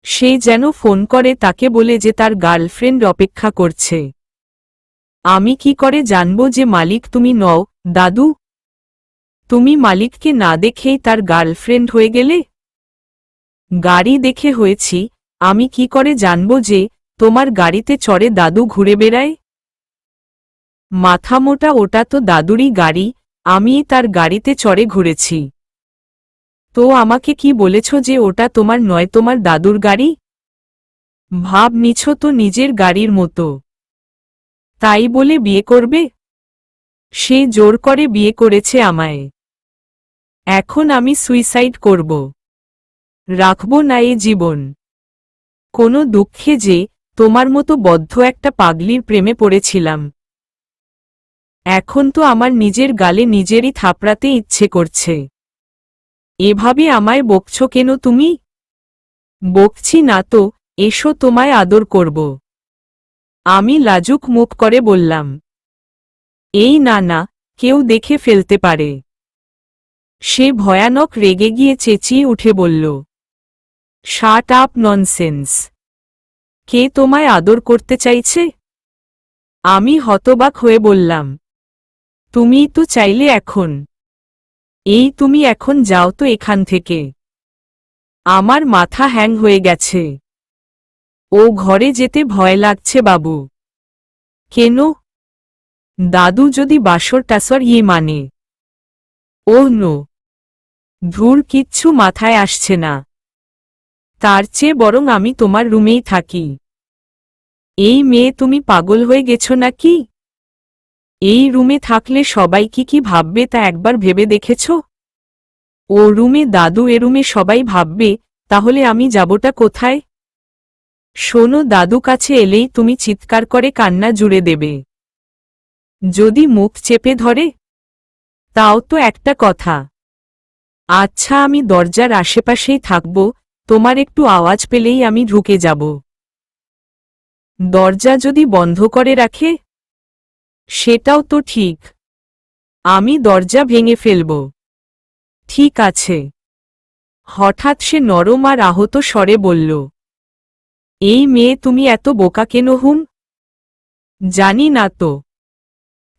সে যেন ফোন করে তাকে বলে যে তার গার্লফ্রেন্ড অপেক্ষা করছে। আমি কি করে জানব যে মালিক তুমি নও, দাদু? তুমি মালিককে না দেখেই তার গার্লফ্রেন্ড হয়ে গেলে? গাড়ি দেখে হয়েছি, আমি কি করে জানব যে তোমার গাড়িতে চড়ে দাদু ঘুরে বেড়ায়? মাথামোটা, ওটা তো দাদুরই গাড়ি, আমিই তার গাড়িতে চড়ে ঘুরেছি। তো আমাকে কি বলেছ যে ওটা তোমার নয়, তোমার দাদুর গাড়ি? ভাব নিছ তো নিজের গাড়ির মতো। তাই বলে বিয়ে করবে? সে জোর করে বিয়ে করেছে আমায়। এখন আমি সুইসাইড করব। রাখব না এ জীবন। কোনো দুঃখে যে তোমার মতো বদ্ধ একটা পাগলির প্রেমে পড়েছিলাম। এখন তো আমার নিজের গালে নিজেরই থাপড়াতে ইচ্ছে করছে। এভাবে আমায় বকছ কেন তুমি? বকছি না তো, এসো তোমায় আদর করব। আমি লাজুক মুখ করে বললাম, এই না না, কেউ দেখে ফেলতে পারে। সে ভয়ানক রেগে গিয়ে চেঁচিয়ে উঠে বলল, শাট আপ ননসেন্স। কে তোমায় আদর করতে চাইছে? আমি হতবাক হয়ে বললাম, তুমিই তো চাইলে এখন। এই তুমি এখন যাও তো এখান থেকে। আমার মাথা হ্যাং হয়ে গেছে। ও ঘরে যেতে ভয় লাগছে বাবু। কেন? দাদু যদি বাসর টাসর মানে? Oh no. ধুর, কিচ্ছু মাথায় আসছে না। তার চেয়ে বরং আমি তোমার রুমেই থাকি। এই মেয়ে, তুমি পাগল হয়ে গেছো নাকি? এই রুমে থাকলে সবাই কি কি ভাববে তা একবার ভেবে দেখেছ? ও রুমে দাদু, এ রুমে সবাই ভাববে তাহলে আমি যাবটা কোথায়? শোনো, দাদু কাছে এলেই তুমি চিৎকার করে কান্না জুড়ে দেবে। যদি মুখ চেপে ধরে তাও তো একটা কথা। আচ্ছা, আমি দরজার আশেপাশেই থাকব, তোমার একটু আওয়াজ পেলেই আমি ঢুকে যাব। দরজা যদি বন্ধ করে রাখে? সেটাও তো ঠিক, আমি দরজা ভেঙে ফেলব। ঠিক আছে। হঠাৎ সে নরম আর আহত স্বরে বলল, এই মেয়ে, তুমি এত বোকা কেন হুম? জানি না তো।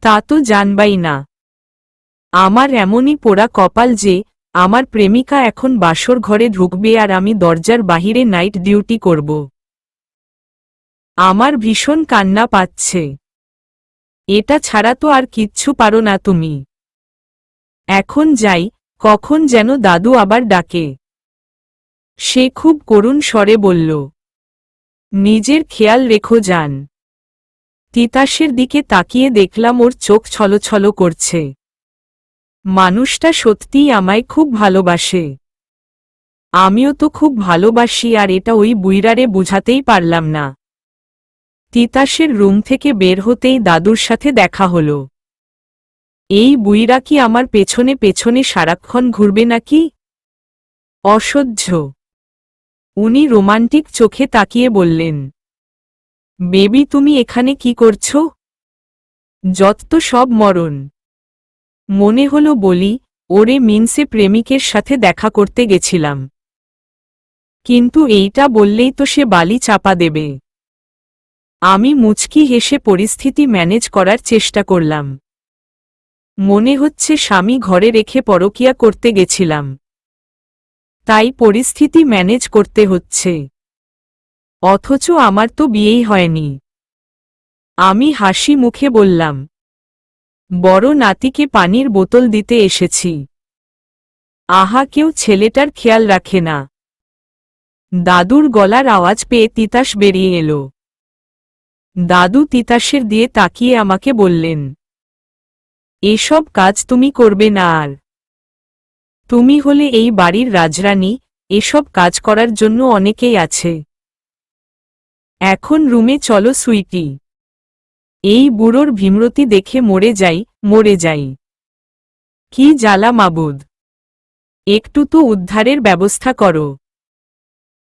তা তো জানবাই না। আমার এমনই পোড়া কপাল যে আমার প্রেমিকা এখন বাসর ঘরে ঢুকবে আর আমি দরজার বাহিরে নাইট ডিউটি করব। আমার ভীষণ কান্না পাচ্ছে। এটা ছাড়া তো আর কিচ্ছু পারো না তুমি। এখন যাই, কখন যেন দাদু আবার ডাকে। সে খুব করুণ স্বরে বলল, নিজের খেয়াল রেখো যান। তিতাসের দিকে তাকিয়ে দেখলাম ওর চোখ ছলছল করছে। মানুষটা সত্যিই আমায় খুব ভালোবাসে। আমিও তো খুব ভালোবাসি, আর এটা ওই বুইড়ারে বুঝাতেই পারলাম না। তিতাসের রুম থেকে বের হতেই দাদুর সাথে দেখা হলো। এই বুইড়া কি আমার পেছনে পেছনে সারাক্ষণ ঘুরবে নাকি? অসহ্য। উনি রোমান্টিক চোখে তাকিয়ে বললেন, বেবি, তুমি এখানে কি করছো? যত সব মরণ। মনে হলো বলি, ওরে মিন্সে প্রেমিকের সাথে দেখা করতে গেছিলাম। কিন্তু এইটা বললেই তো সে বালি চাপা দেবে। আমি মুচকি হেসে পরিস্থিতি ম্যানেজ করার চেষ্টা করলাম। মনে হচ্ছে স্বামী ঘরে রেখে পরকিয়া করতে গেছিলাম, তাই পরিস্থিতি ম্যানেজ করতে হচ্ছে। অথচ আমার তো বিয়েই হয়নি। আমি হাসি মুখে বললাম, বড় নাতিকে পানির বোতল দিতে এসেছি। আহা, কেউ ছেলেটার খেয়াল রাখে না। দাদুর গলার আওয়াজ পেয়ে তিতাস বেরিয়ে এলো। দাদু তিতাসের দিয়ে তাকিয়ে আমাকে বললেন, এসব কাজ তুমি করবে না আর। তুমি হলে এই বাড়ির রাজরানী, এসব কাজ করার জন্য অনেকেই আছে। এখন রুমে চলো সুইটি। এই বুড়োর ভীমরতি দেখে মরে যাই, মরে যাই। কি জ্বালা মাবুদ, একটু তো উদ্ধারের ব্যবস্থা করো।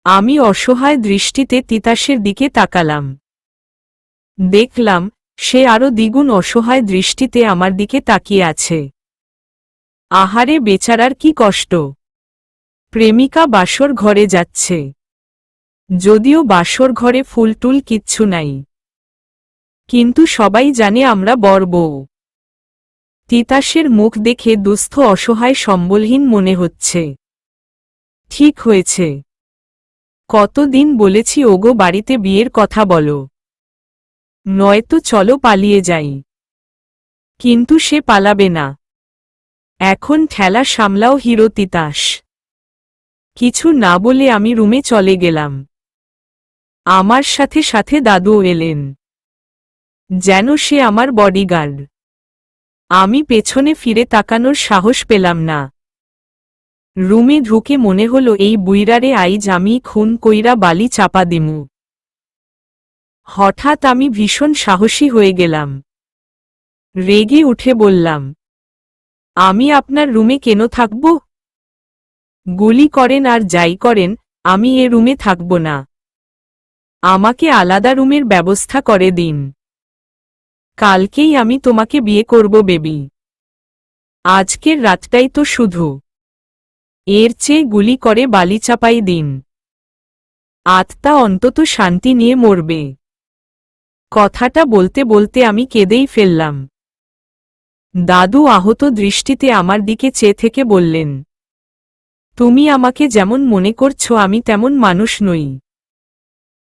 আমি অসহায় দৃষ্টিতে তিতাসের দিকে তাকালাম। দেখলাম সে আরো দ্বিগুণ অসহায় দৃষ্টিতে আমার দিকে তাকিয়ে আছে। আহারে বেচারার কি কষ্ট। প্রেমিকা বাসর ঘরে যাচ্ছে, যদিও বাসর ঘরে ফুলটুল কিচ্ছু নাই, কিন্তু সবাই জানে আমরা বর বউ। তিতাসের মুখ দেখে দুস্থ অসহায় সম্বলহীন মনে হচ্ছে। ঠিক হয়েছে। কতদিন বলেছি ওগো বাড়িতে বিয়ের কথা বলো, নয়তো চলো পালিয়ে যাই। কিন্তু সে পালাবে না। এখন ঠেলা সামলাও হিরো তিতাস। কিছু না বলে আমি রুমে চলে গেলাম। আমার সাথে সাথে দাদুও এলেন, যেন সে আমার বডিগার্ড। আমি পেছনে ফিরে তাকানোর সাহস পেলাম না। রুমে ঢুকে মনে হলো এই বুইড়ারে আইজ আমি খুন কইরা বালি চাপা দিমু। হঠাৎ আমি ভীষণ সাহসী হয়ে গেলাম। রেগে উঠে বললাম, আমি আপনার রুমে কেন থাকব? গুলি করেন আর যাই করেন, আমি এ রুমে থাকব না। আমাকে আলাদা রুমের ব্যবস্থা করে দিন। কালকেই আমি তোমাকে বিয়ে করব বেবি। আজকের রাতটাই তো শুধু। এর চেয়ে গুলি করে বালি চাপাই দিন। আত্মা অন্তত শান্তি নিয়ে মরবে। কথাটা বলতে বলতে আমি কেঁদেই ফেললাম। দাদু আহত দৃষ্টিতে আমার দিকে চেয়ে থেকে বললেন, তুমি আমাকে যেমন মনে করছো আমি তেমন মানুষ নই।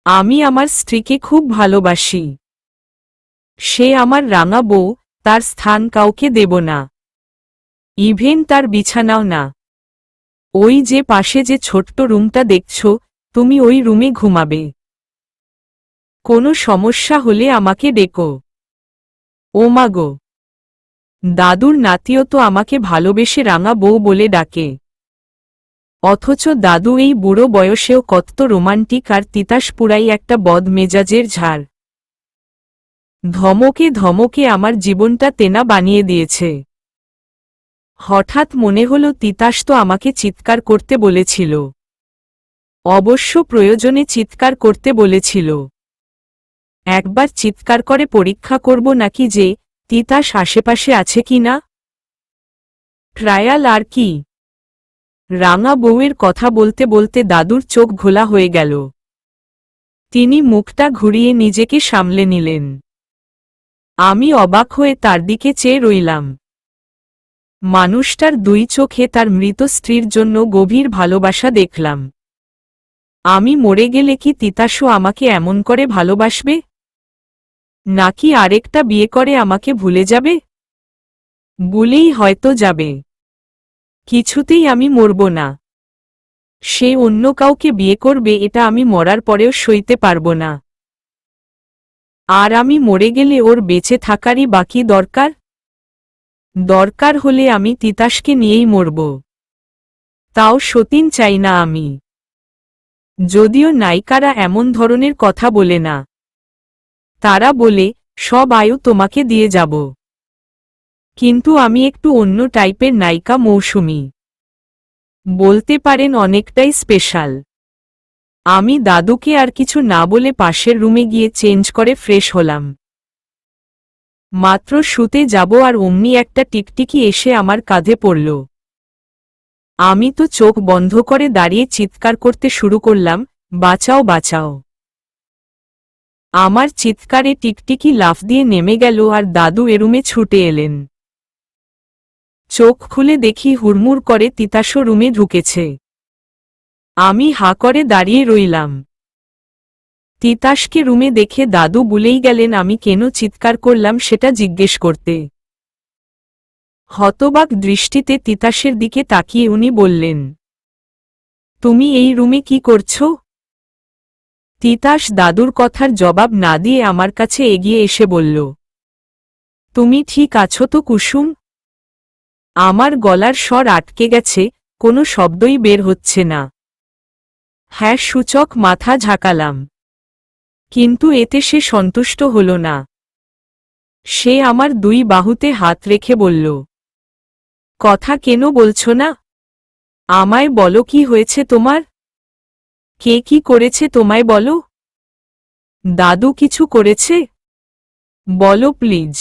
আমি আমার স্ত্রীকে খুব ভালোবাসি। সে আমার রাঙা বউ, তার স্থান কাউকে দেব না। ইভেন তার বিছানাও না। ওই যে পাশে যে ছোট্ট রুমটা দেখছো, তুমি ওই রুমে ঘুমাবে। কোনো সমস্যা হলে আমাকে ডেকো। ও মাগো, দাদুর নাতিও তো আমাকে ভালোবেসে রাঙা বউ বলে ডাকে। অথচ দাদু এই বুড়ো বয়সেও কত রোমান্টিক, আর তিতাস পুরাই একটা বদমেজাজের ঝাড়। ধমকে ধমকে আমার জীবনটা তেনা বানিয়ে দিয়েছে। হঠাৎ মনে হলো তিতাস তো আমাকে চিৎকার করতে বলেছিল। অবশ্য প্রয়োজনে চিৎকার করতে বলেছিল। একবার চিৎকার করে পরীক্ষা করব নাকি যে তিতাস আশেপাশে আছে কিনা। ট্রায়াল আর কি। রাঙা বউয়ের কথা বলতে বলতে দাদুর চোখ ঘোলা হয়ে গেল। তিনি মুখটা ঘুরিয়ে নিজেকে সামলে নিলেন। আমি অবাক হয়ে তার দিকে চেয়ে রইলাম। মানুষটার দুই চোখে তার মৃত স্ত্রীর জন্য গভীর ভালোবাসা দেখলাম। আমি মরে গেলে কি তিতাসও আমাকে এমন করে ভালোবাসবে? নাকি আরেকটা বিয়ে করে আমাকে ভুলে যাবে? বলেই হয়তো যাবে। কিছুতেই আমি মরব না। সে অন্য কাউকে বিয়ে করবে, এটা আমি মরার পরেও সইতে পারব না। আর আমি মরে গেলে ওর বেঁচে থাকারই বাকি দরকার। দরকার হলে আমি তিতাসকে নিয়েই মরব। তাও সতীন চাই না আমি। যদিও নায়িকারা এমন ধরনের কথা বলে না। তারা বলে সব আয়ু তোমাকে দিয়ে যাব। কিন্তু আমি একটু অন্য টাইপের নায়িকা, মৌসুমী। বলতে পারেন অনেকটাই স্পেশাল। আমি দাদুকে আর কিছু না বলে পাশের রুমে গিয়ে চেঞ্জ করে ফ্রেশ হলাম। মাত্র শুতে যাব আর অমনি একটা টিকটিকি এসে আমার কাঁধে পড়ল। আমি তো চোখ বন্ধ করে দাঁড়িয়ে চিৎকার করতে শুরু করলাম, বাঁচাও বাঁচাও। আমার চিৎকারে টিকটিকি লাফ দিয়ে নেমে গেল আর দাদু এ রুমে ছুটে এলেন। চোখ খুলে দেখি হুড়মুড় করে তিতাসও রুমে ঢুকেছে। আমি হাঁ করে দাঁড়িয়ে রইলাম। তিতাসকে রুমে দেখে দাদু বলেই গেলেন আমি কেন চিৎকার করলাম সেটা জিজ্ঞেস করতে। হতবাক দৃষ্টিতে তিতাসের দিকে তাকিয়ে উনি বললেন, তুমি এই রুমে কি করছো? তিতাস দাদুর কথার জবাব না দিয়ে আমার কাছে এগিয়ে এসে বলল, তুমি ঠিক আছো তো কুসুম? আমার গলার স্বর আটকে গেছে, কোনো শব্দই বের হচ্ছে না। হ্যাঁ সূচক মাথা ঝাঁকালাম। কিন্তু এতে সে সন্তুষ্ট হল না। সে আমার দুই বাহুতে হাত রেখে বলল, কথা কেন বলছো না? আমায় বলো কি হয়েছে তোমার? কে কি করেছে তোমায় বলো? দাদু কিছু করেছে? বলো প্লিজ।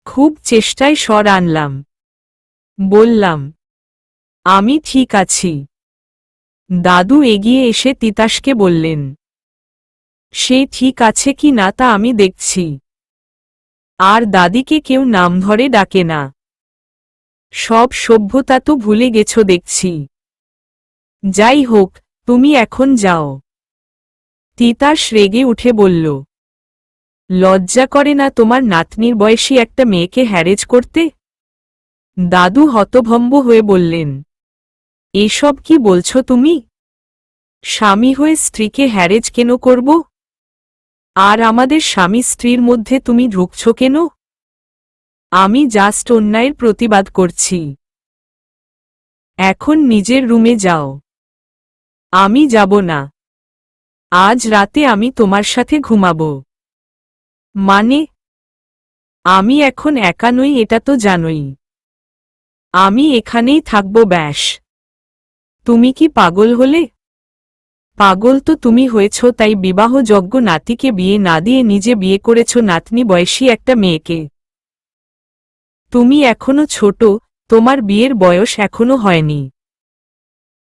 খুব চেষ্টায় স্বর আনলাম। বললাম, আমি ঠিক আছি। দাদু এগিয়ে এসে তিতাসকে বললেন, সে ঠিক আছে কি না তা আমি দেখছি। আর দাদিকে কেউ নাম ধরে ডাকে না। সব সভ্যতা তো ভুলে গেছো দেখছি। যাই হোক, তুমি এখন যাও। তিতাস রেগে উঠে বলল, লজ্জা করে না তোমার নাতনির বয়সী একটা মেয়েকে হ্যারেজ করতে? দাদু হতভম্ব হয়ে বললেন, এসব কি বলছো তুমি? স্বামী হয়ে স্ত্রীকে হ্যারেজ কেন করব? আর আমাদের স্বামী স্ত্রীর মধ্যে তুমি ঢুকছ কেন? আমি জাস্ট অন্যায়ের প্রতিবাদ করছি। এখন নিজের রুমে যাও। আমি যাব না। আজ রাতে আমি তোমার সাথে ঘুমাবো। মানে? আমি এখন একা নই, এটা তো জানোই। আমি এখানেই থাকবো ব্যাস। তুমি কি পাগল হলে? পাগল তো তুমি হয়েছ, তাই বিবাহযোগ্য নাতিকে বিয়ে না দিয়ে নিজে বিয়ে করেছ নাতনি বয়সী একটা মেয়েকে। তুমি এখনো ছোট, তোমার বিয়ের বয়স এখনো হয়নি।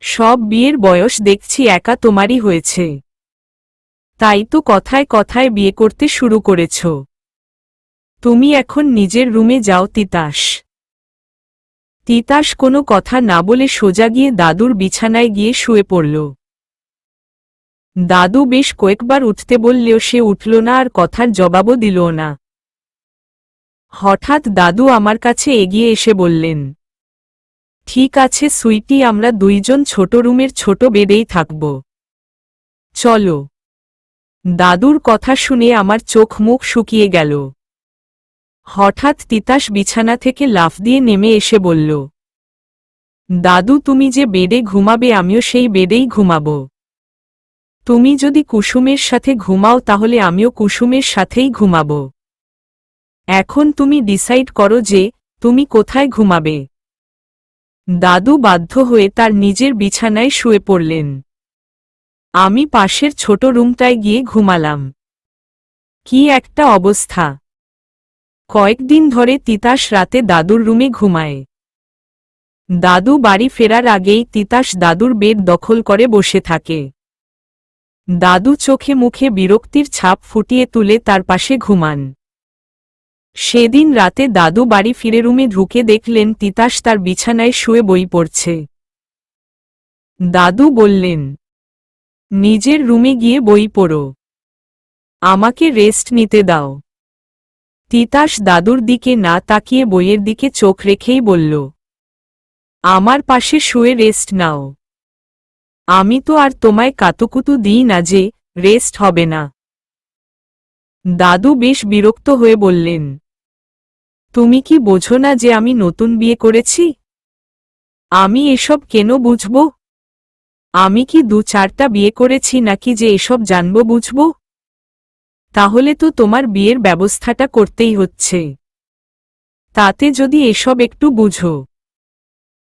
সব বিয়ের বয়স দেখছি একা তোমারই হয়েছে। তাই তো কথায় কথায় বিয়ে করতে শুরু করেছ। তুমি এখন নিজের রুমে যাও তিতাস। তিতাস কোনো কথা না বলে সোজা গিয়ে দাদুর বিছানায় গিয়ে শুয়ে পড়ল। দাদু বেশ কয়েকবার উঠতে বললেও সে উঠল না আর কথার জবাবও দিল না। হঠাৎ দাদু আমার কাছে এগিয়ে এসে বললেন, ঠিক আছে সুইটি, আমরা দুইজন ছোট রুমের ছোট বেডেই থাকব। চলো। দাদুর কথা শুনে আমার চোখ মুখ শুকিয়ে গেল। হঠাৎ তিতাস বিছানা থেকে লাফ দিয়ে নেমে এসে বলল, দাদু, তুমি যে বেডে ঘুমাবে আমিও সেই বেডেই ঘুমাবো। তুমি যদি কুসুমের সাথে ঘুমাও তাহলে আমিও কুসুমের সাথেই ঘুমাবো। এখন তুমি ডিসাইড করো যে তুমি কোথায় ঘুমাবে। দাদু বাধ্য হয়ে তার নিজের বিছানায় শুয়ে পড়লেন। আমি পাশের ছোট রুমটায় গিয়ে ঘুমালাম। কি একটা অবস্থা! কয়েকদিন ধরে তিতাস রাতে দাদুর রুমে ঘুমায়। দাদু বাড়ি ফেরার আগেই তিতাস দাদুর বেড দখল করে বসে থাকে। দাদু চোখে মুখে বিরক্তির ছাপ ফুটিয়ে তুলে তার পাশে ঘুমান। সেদিন রাতে দাদু বাড়ি ফিরে রুমে ঢুকে দেখলেন তিতাস তার বিছানায় শুয়ে বই পড়ছে। দাদু বললেন, নিজের রুমে গিয়ে বই পড়ো, আমাকে রেস্ট নিতে দাও। তিতাস দাদুর দিকে না তাকিয়ে বইয়ের দিকে চোখ রেখেই বলল, আমার পাশে শুয়ে রেস্ট নাও। আমি তো আর তোমায় কাতুকুতু দিই না যে রেস্ট হবে না। দাদু বেশ বিরক্ত হয়ে বললেন, তুমি কি বোঝো না যে আমি নতুন বিয়ে করেছি? আমি এসব কেন বুঝব? আমি কি 2-4টা বিয়ে করেছি নাকি যে এসব জানব বুঝব? তাহলে তো তোমার বিয়ের ব্যবস্থাটা করতেই হচ্ছে। তাতে যদি এসব একটু বুঝো।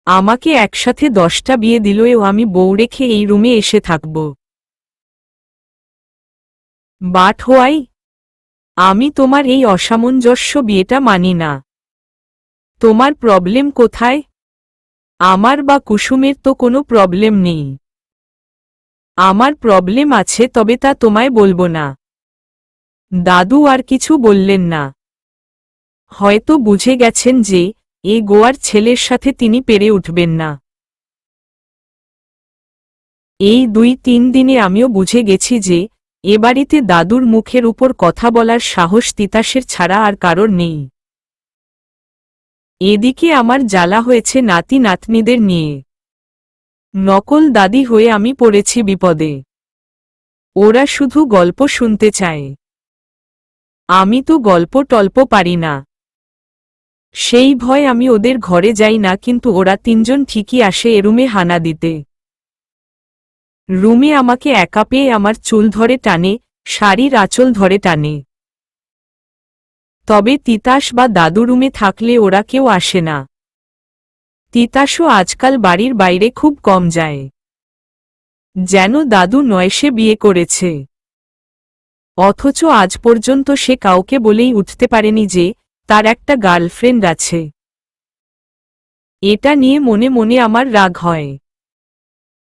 আমাকে একসাথে 10টা বিয়ে দিলেও আমি বউ রেখে এই রুমে এসে থাকব। But why? আমি তোমার এই অসামঞ্জস্য বিয়েটা মানি না। তোমার প্রবলেম কোথায়? আমার বা কুসুমের তো কোনো প্রবলেম নেই। আমার প্রবলেম আছে, তবে তা তোমায় বলবো না। দাদু আর কিছু বললেন না। হয়তো বুঝে গেছেন যে এ গোয়ার ছেলের সাথে তিনি পেরে উঠবেন না। এই 2-3 দিনে আমিও বুঝে গেছি যে এ বাড়িতে দাদুর মুখের উপর কথা বলার সাহস তিতাসের ছাড়া আর কারোর নেই। এদিকে আমার জ্বালা হয়েছে নাতি নাতনিদের নিয়ে। নকল দাদি হয়ে আমি পড়েছি বিপদে। ওরা শুধু গল্প শুনতে চায়। আমি তো গল্প টল্প পারি না। সেই ভয় আমি ওদের ঘরে যাই না, কিন্তু ওরা 3জন ঠিকই আসে এ রুমে হানা দিতে। রুমে আমাকে একা পেয়ে আমার চুল ধরে টানে, শাড়ির আঁচল ধরে টানে। তবে তিতাস বা দাদু রুমে থাকলে ওরা কেউ আসে না। তিতাসও আজকাল বাড়ির বাইরে খুব কম যায়। যেন দাদু নয় সে বিয়ে করেছে। অথচ আজ পর্যন্ত সে কাউকে বলেই উঠতে পারেনি যে তার একটা গার্লফ্রেন্ড আছে। এটা নিয়ে মনে মনে আমার রাগ হয়।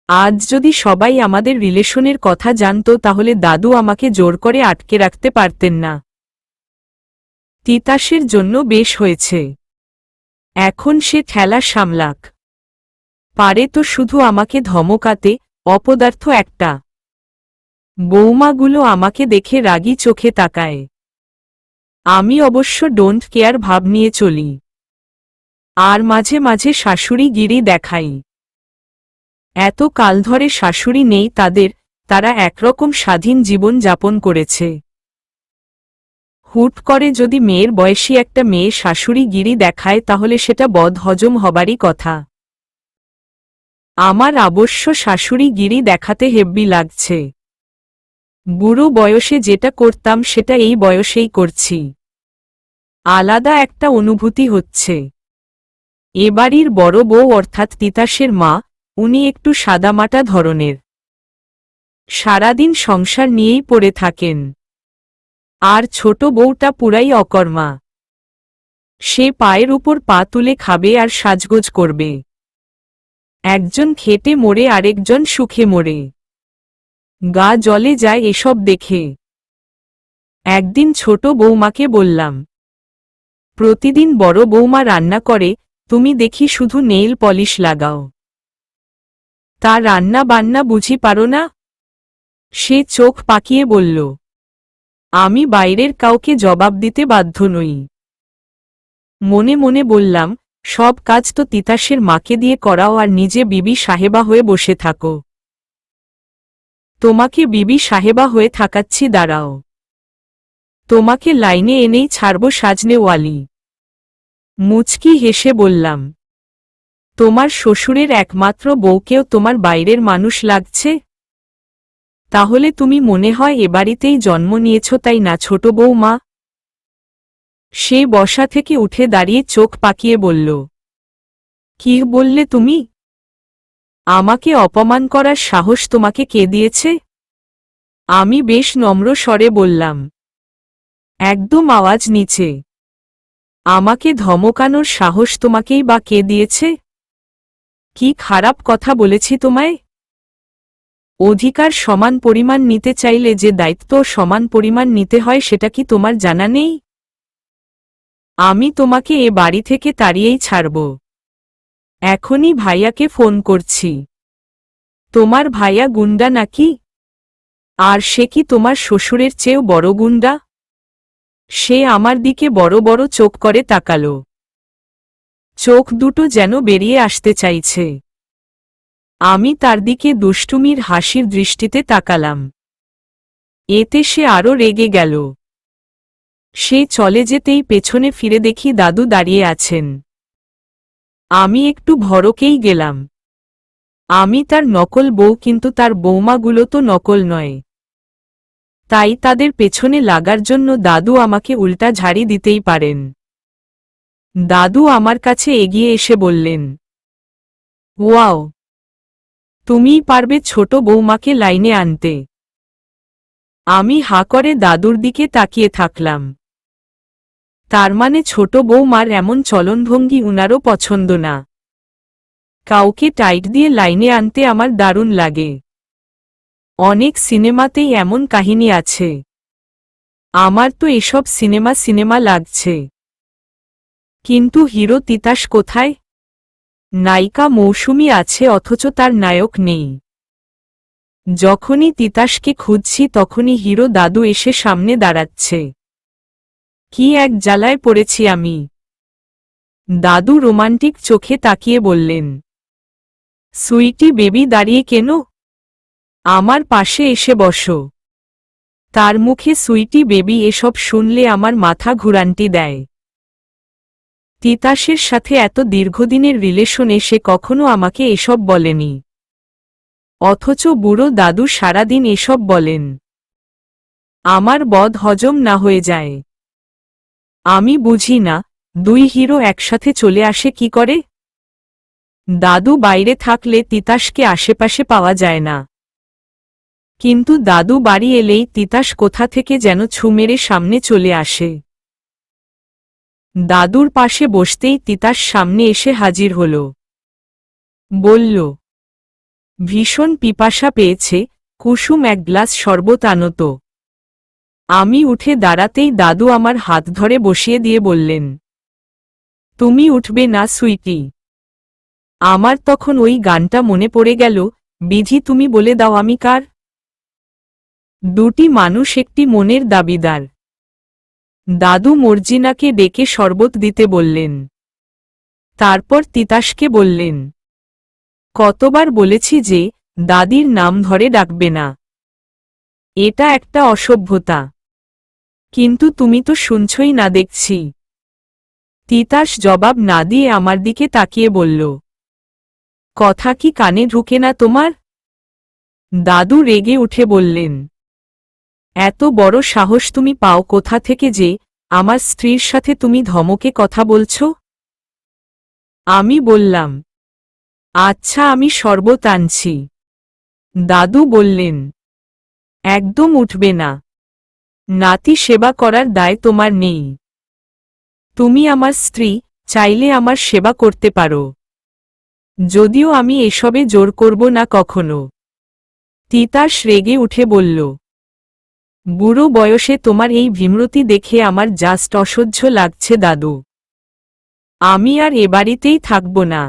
আজ যদি সবাই আমাদের রিলেশনের কথা জানত তাহলে দাদু আমাকে জোর করে আটকে রাখতে পারতেন না। তিতাসের জন্য বেশ হয়েছে। এখন সে ঠেলা সামলাক। পারে তো শুধু আমাকে ধমকাতে, অপদার্থ একটা। বৌমাগুলো আমাকে দেখে রাগী চোখে তাকায়। আমি অবশ্য ডোন্ট কেয়ার ভাব নিয়ে চলি। আর মাঝে মাঝে শাশুড়ি গিরি দেখাই। এত কাল ধরে শাশুড়ি নেই তাদের, তারা একরকম স্বাধীন জীবন যাপন করেছে। হুট করে যদি মেয়ের বয়সী একটা মেয়ে শাশুড়ি গিরি দেখায় তাহলে সেটা বদহজম হবারই কথা। আমার অবশ্য শাশুড়ি গিরি দেখাতে হেব্বি লাগছে। বুড়ো বয়সে যেটা করতাম সেটা এই বয়সেই করছি। আলাদা একটা অনুভূতি হচ্ছে। এবাড়ির বড় বউ অর্থাৎ তিতাসের মা, উনি একটু সাদামাটা ধরনের। সারাদিন সংসার নিয়েই পড়ে থাকেন। আর ছোট বউটা পুরাই অকর্মা। সে পায়ের উপর পা তুলে খাবে আর সাজগোজ করবে। একজন খেটে মরে আরেকজন সুখে মরে। গা জ্বলে যায় এসব দেখে। একদিন ছোট বৌমাকে বললাম, প্রতিদিন বড় বৌমা রান্না করে, তুমি দেখি শুধু নেইল পলিশ লাগাও। তা রান্না বান্না বুঝি পারো না? সে চোখ পাকিয়ে বলল, আমি বাইরের কাউকে জবাব দিতে বাধ্য নই। মনে মনে বললাম, সব কাজ তো তিতাসের মাকে দিয়ে করাও আর নিজে বিবি সাহেবা হয়ে বসে থাকো। তোমাকে বিবি সাহেবা হয়ে থাকাচ্ছি, দাঁড়াও। তোমাকে লাইনে এনেই ছাড়ব সাজনেওয়ালি। মুচকি হেসে বললাম, তোমার শ্বশুরের একমাত্র বউকেও তোমার বাইরের মানুষ লাগছে? তাহলে তুমি মনে হয় এ বাড়িতেই জন্ম নিয়েছ, তাই না ছোট বৌমা? সে বসা থেকে উঠে দাঁড়িয়ে চোখ পাকিয়ে বলল, কি বললে তুমি? আমাকে অপমান করার সাহস তোমাকে কে দিয়েছে? আমি বেশ নম্র স্বরে বললাম, একদম আওয়াজ নিচে। আমাকে ধমকানোর সাহস তোমাকেই বা কে দিয়েছে? কি খারাপ কথা বলেছি তোমায়? অধিকার সমান পরিমাণ নিতে চাইলে যে দায়িত্ব সমান পরিমাণ নিতে হয় সেটা কি তোমার জানা নেই? আমি তোমাকে এ বাড়ি থেকে তাড়িয়েই ছাড়ব। এখনই ভাইয়াকে ফোন করছি। তোমার ভাইয়া গুন্ডা নাকি? আর সে কি তোমার শ্বশুরের চেয়েও বড় গুন্ডা? সে আমার দিকে বড় বড় চোখ করে তাকালো। চোখ দুটো যেন বেরিয়ে আসতে চাইছে। আমি তার দিকে দুষ্টুমির হাসির দৃষ্টিতে তাকালাম। এতে সে আরো রেগে গেল। সে চলে যেতেই পেছনে ফিরে দেখি দাদু দাঁড়িয়ে আছেন। আমি একটু ভড়কেই গেলাম। আমি তার নকল বউ, কিন্তু তার বৌমাগুলো তো নকল নয়। তাই তাদের পেছনে লাগার জন্য দাদু আমাকে উল্টা ঝাড়ি দিতেই পারেন। দাদু আমার কাছে এগিয়ে এসে বললেন, ওয়াও, তুমিই পারবে ছোট বৌমাকে লাইনে আনতে। আমি হাঁ করে দাদুর দিকে তাকিয়ে থাকলাম। তার মানে ছোট বৌমার এমন চলনভঙ্গি উনারও পছন্দ না। কাউকে টাইট দিয়ে লাইনে আনতে আমার দারুণ লাগে। অনেক সিনেমাতেই এমন কাহিনী আছে। আমার তো এসব সিনেমা সিনেমা লাগছে। কিন্তু হিরো তিতাস কোথায়? নায়িকা মৌসুমী আছে, অথচ তার নায়ক নেই। যখনই তিতাসকে খুঁজছি তখনই হিরো দাদু এসে সামনে দাঁড়াচ্ছে। কি এক জ্বালায় পড়েছি আমি। দাদু রোমান্টিক চোখে তাকিয়ে বললেন, সুইটি বেবি, দাঁড়িয়ে কেন? আমার পাশে এসে বসো। তার মুখে সুইটি বেবি এসব শুনলে আমার মাথা ঘুরান্টি দেয়। তিতাসের সাথে এত দীর্ঘদিনের রিলেশনে সে কখনো আমাকে এসব বলেনি। অথচ বুড়ো দাদু সারাদিন এসব বলেন। আমার বদ হজম না হয়ে যায়। আমি বুঝি না, দুই হিরো একসাথে চলে আসে কি করে? দাদু বাইরে থাকলে তিতাসকে আশেপাশে পাওয়া যায় না। কিন্তু দাদু বাড়ি এলেই তিতাস কোথা থেকে যেন ছু মেরে সামনে চলে আসে। দাদুর পাশে বসতেই তিতাস সামনে এসে হাজির হল। বলল, ভীষণ পিপাসা পেয়েছে, কুসুম এক গ্লাস শরবত আনো তো। আমি উঠে দাঁড়াতেই দাদু আমার হাত ধরে বসিয়ে দিয়ে বললেন, তুমি উঠবে না সুইটি? আমার তখন ওই গানটা মনে পড়ে গেল, বিধি তুমি বলে দাও আমি কার? দুটি মানুষ একটি মনের দাবিদার। দাদু মর্জিনাকে ডেকে শরবত দিতে বললেন। তারপর তিতাসকে বললেন, কতবার বলেছি যে দাদির নাম ধরে ডাকবে না। এটা একটা অসভ্যতা। কিন্তু তুমি তো শুনছই না দেখছি। তিতাস জবাব না দিয়ে আমার দিকে তাকিয়ে বলল, কথা কি কানে ঢুকে না তোমার? দাদু রেগে উঠে বললেন, এত বড় সাহস তুমি পাও কোথা থেকে যে আমার স্ত্রীর সাথে তুমি ধমকে কথা বলছো? আমি বললাম, আচ্ছা আমি শরবত আনছি। দাদু বললেন, একদম উঠবে না। নাতি সেবা করার দায় তোমার নেই। তুমি আমার স্ত্রী, চাইলে আমার সেবা করতে পারো। যদিও আমি এসবে জোর করব না কখনো। তিতাস রেগে উঠে বলল, বুড়ো বয়সে তোমার এই বিমূর্তি দেখে আমার জাস্ট অসহ্য লাগছে দাদু। আমি আর এ বাড়িতেই থাকব না।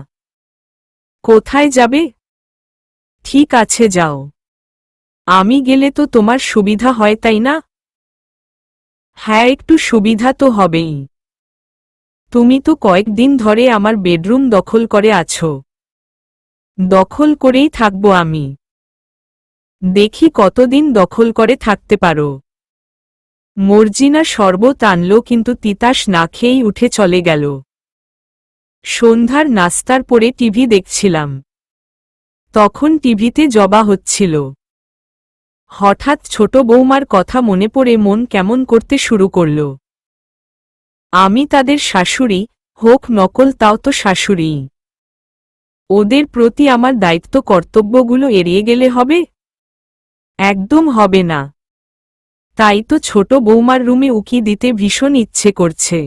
কোথায় যাবে? ঠিক আছে যাও। আমি গেলে তো তোমার সুবিধা হয় তাই না? হ্যাঁ, একটু সুবিধা তো হবেই। তুমি তো কয়েকদিন ধরে আমার বেডরুম দখল করে আছো। দখল করেই থাকব আমি। দেখি কতদিন দখল করে থাকতে পারো। মর্জিনা শরবত আনল, কিন্তু তিতাস না খেয়েই উঠে চলে গেল। সন্ধ্যার নাস্তার পরে টিভি দেখছিলাম। তখন টিভিতে জবা হচ্ছিল। হঠাৎ ছোট বৌমার কথা মনে পড়ে মন কেমন করতে শুরু করল। আমি তাদের শাশুড়ি, হোক নকল তাও তো শাশুড়িই। ওদের প্রতি আমার দায়িত্ব কর্তব্যগুলো এড়িয়ে গেলে হবে? একদম হবে না। তাই তো ছোট বৌমার রুমে উকি দিতে ভীষণ ইচ্ছে করছে।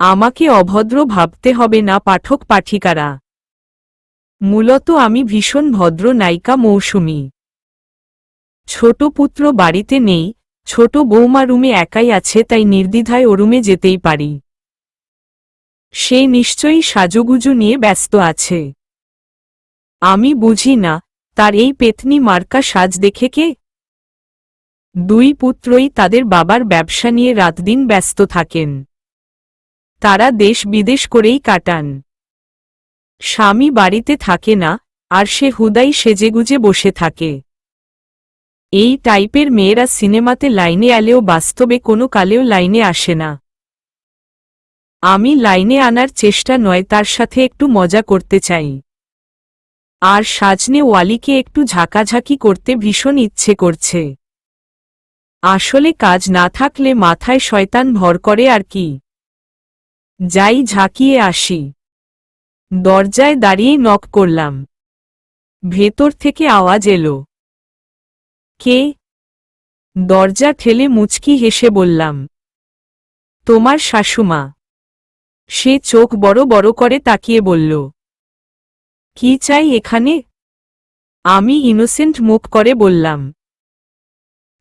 আমাকে অভদ্র ভাবতে হবে না পাঠক পাঠিকারা। মূলত আমি ভীষণ ভদ্র নায়িকা মৌসুমী। ছোট পুত্র বাড়িতে নেই, ছোট বৌমা রুমে একাই আছে, তাই নির্দ্বিধায় ও রুমে যেতেই পারি। সে নিশ্চয়ই সাজুগুজু নিয়ে ব্যস্ত আছে। আমি বুঝি না তার এই পেতনি মার্কা সাজ দেখে কে। দুই পুত্রই তাদের বাবার ব্যবসা নিয়ে রাতদিন ব্যস্ত থাকেন। তারা দেশ বিদেশ করেই কাটান। স্বামী বাড়িতে থাকে না, আর সে হুদাই সেজেগুজে বসে থাকে। এই টাইপের মেয়েরা সিনেমাতে লাইনে এলেও বাস্তবে কোনো কালেও লাইনে আসে না। আমি লাইনে আনার চেষ্টা নয়, তার সাথে একটু মজা করতে চাই। আর সাজনে ওয়ালিকে একটু ঝাঁকাঝাঁকি করতে ভীষণ ইচ্ছে করছে। আসলে কাজ না থাকলে মাথায় শয়তান ভর করে আর কি। যাই ঝাঁকিয়ে আসি। দরজায় দাঁড়িয়ে নক করলাম। ভেতর থেকে আওয়াজ এলো। কে? দরজা ঠেলে মুচকি হেসে বললাম, তোমার শাশুমা। সে চোখ বড় বড় করে তাকিয়ে বলল, কি চাই এখানে? আমি ইনোসেন্ট মুখ করে বললাম,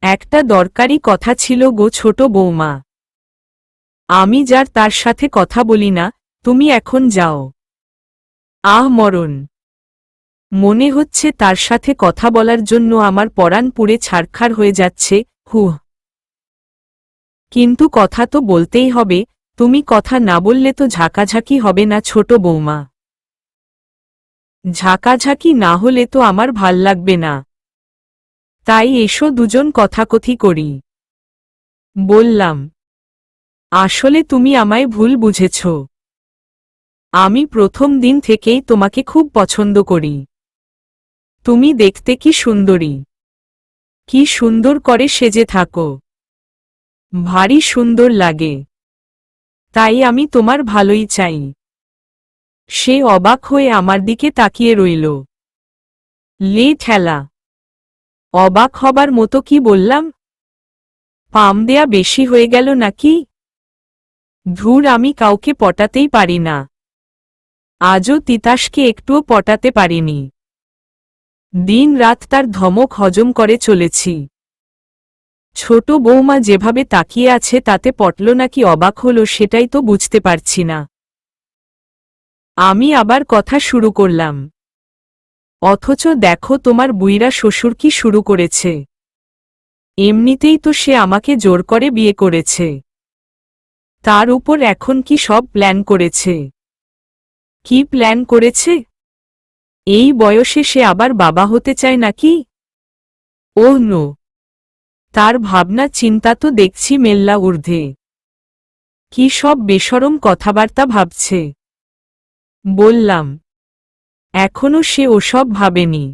একটা দরকারি কথা ছিল গো ছোট বৌমা। আমি যার তার সাথে কথা বলি না, তুমি এখন যাও। আহ মরণ! মনে হচ্ছে তার সাথে কথা বলার জন্য আমার পরাণ পুড়ে ছারখার হয়ে যাচ্ছে। হুহ! কিন্তু কথা তো বলতেই হবে, তুমি কথা না বললে তো ঝাঁকাঝাঁকি হবে না ছোট বৌমা। ঝাঁকাঝাঁকি না হলে তো আমার ভাল লাগবে না। তাই এসো দুজন কথাকথি করি। বললাম, আসলে তুমি আমায় ভুল বুঝেছ। আমি প্রথম দিন থেকেই তোমাকে খুব পছন্দ করি। তুমি দেখতে কি সুন্দরী, কি সুন্দর করে সেজে থাকো। ভারী সুন্দর লাগে। তাই আমি তোমার ভালোই চাই। সে অবাক হয়ে আমার দিকে তাকিয়ে রইল। লে ঠেলা! অবাক হবার মতো কি বললাম? পাম দেয়া বেশি হয়ে গেল নাকি? ধুর, আমি কাউকে পটাতেই পারি না। আজও তিতাসকে একটুও পটাতে পারিনি। দিন রাত তার ধমক হজম করে চলেছি। ছোট বৌমা যেভাবে তাকিয়ে আছে তাতে পটল নাকি অবাক হলো সেটাই তো বুঝতে পারছি না। আমি আবার কথা শুরু করলাম, অথচ দেখো তোমার বুইড়া শ্বশুর কি শুরু করেছে। এমনিতেই তো সে আমাকে জোর করে বিয়ে করেছে, তার উপর এখন কি সব প্ল্যান করেছে। কি প্ল্যান করেছে? এই বয়সে সে আবার বাবা হতে চায় নাকি? Oh no! তার ভাবনা চিন্তা তো দেখছি মেল্লা ঊর্ধ্বে। কি সব বেশরম কথাবার্তা ভাবছে। বললাম, এখনো সে ওসব ভাবেনি।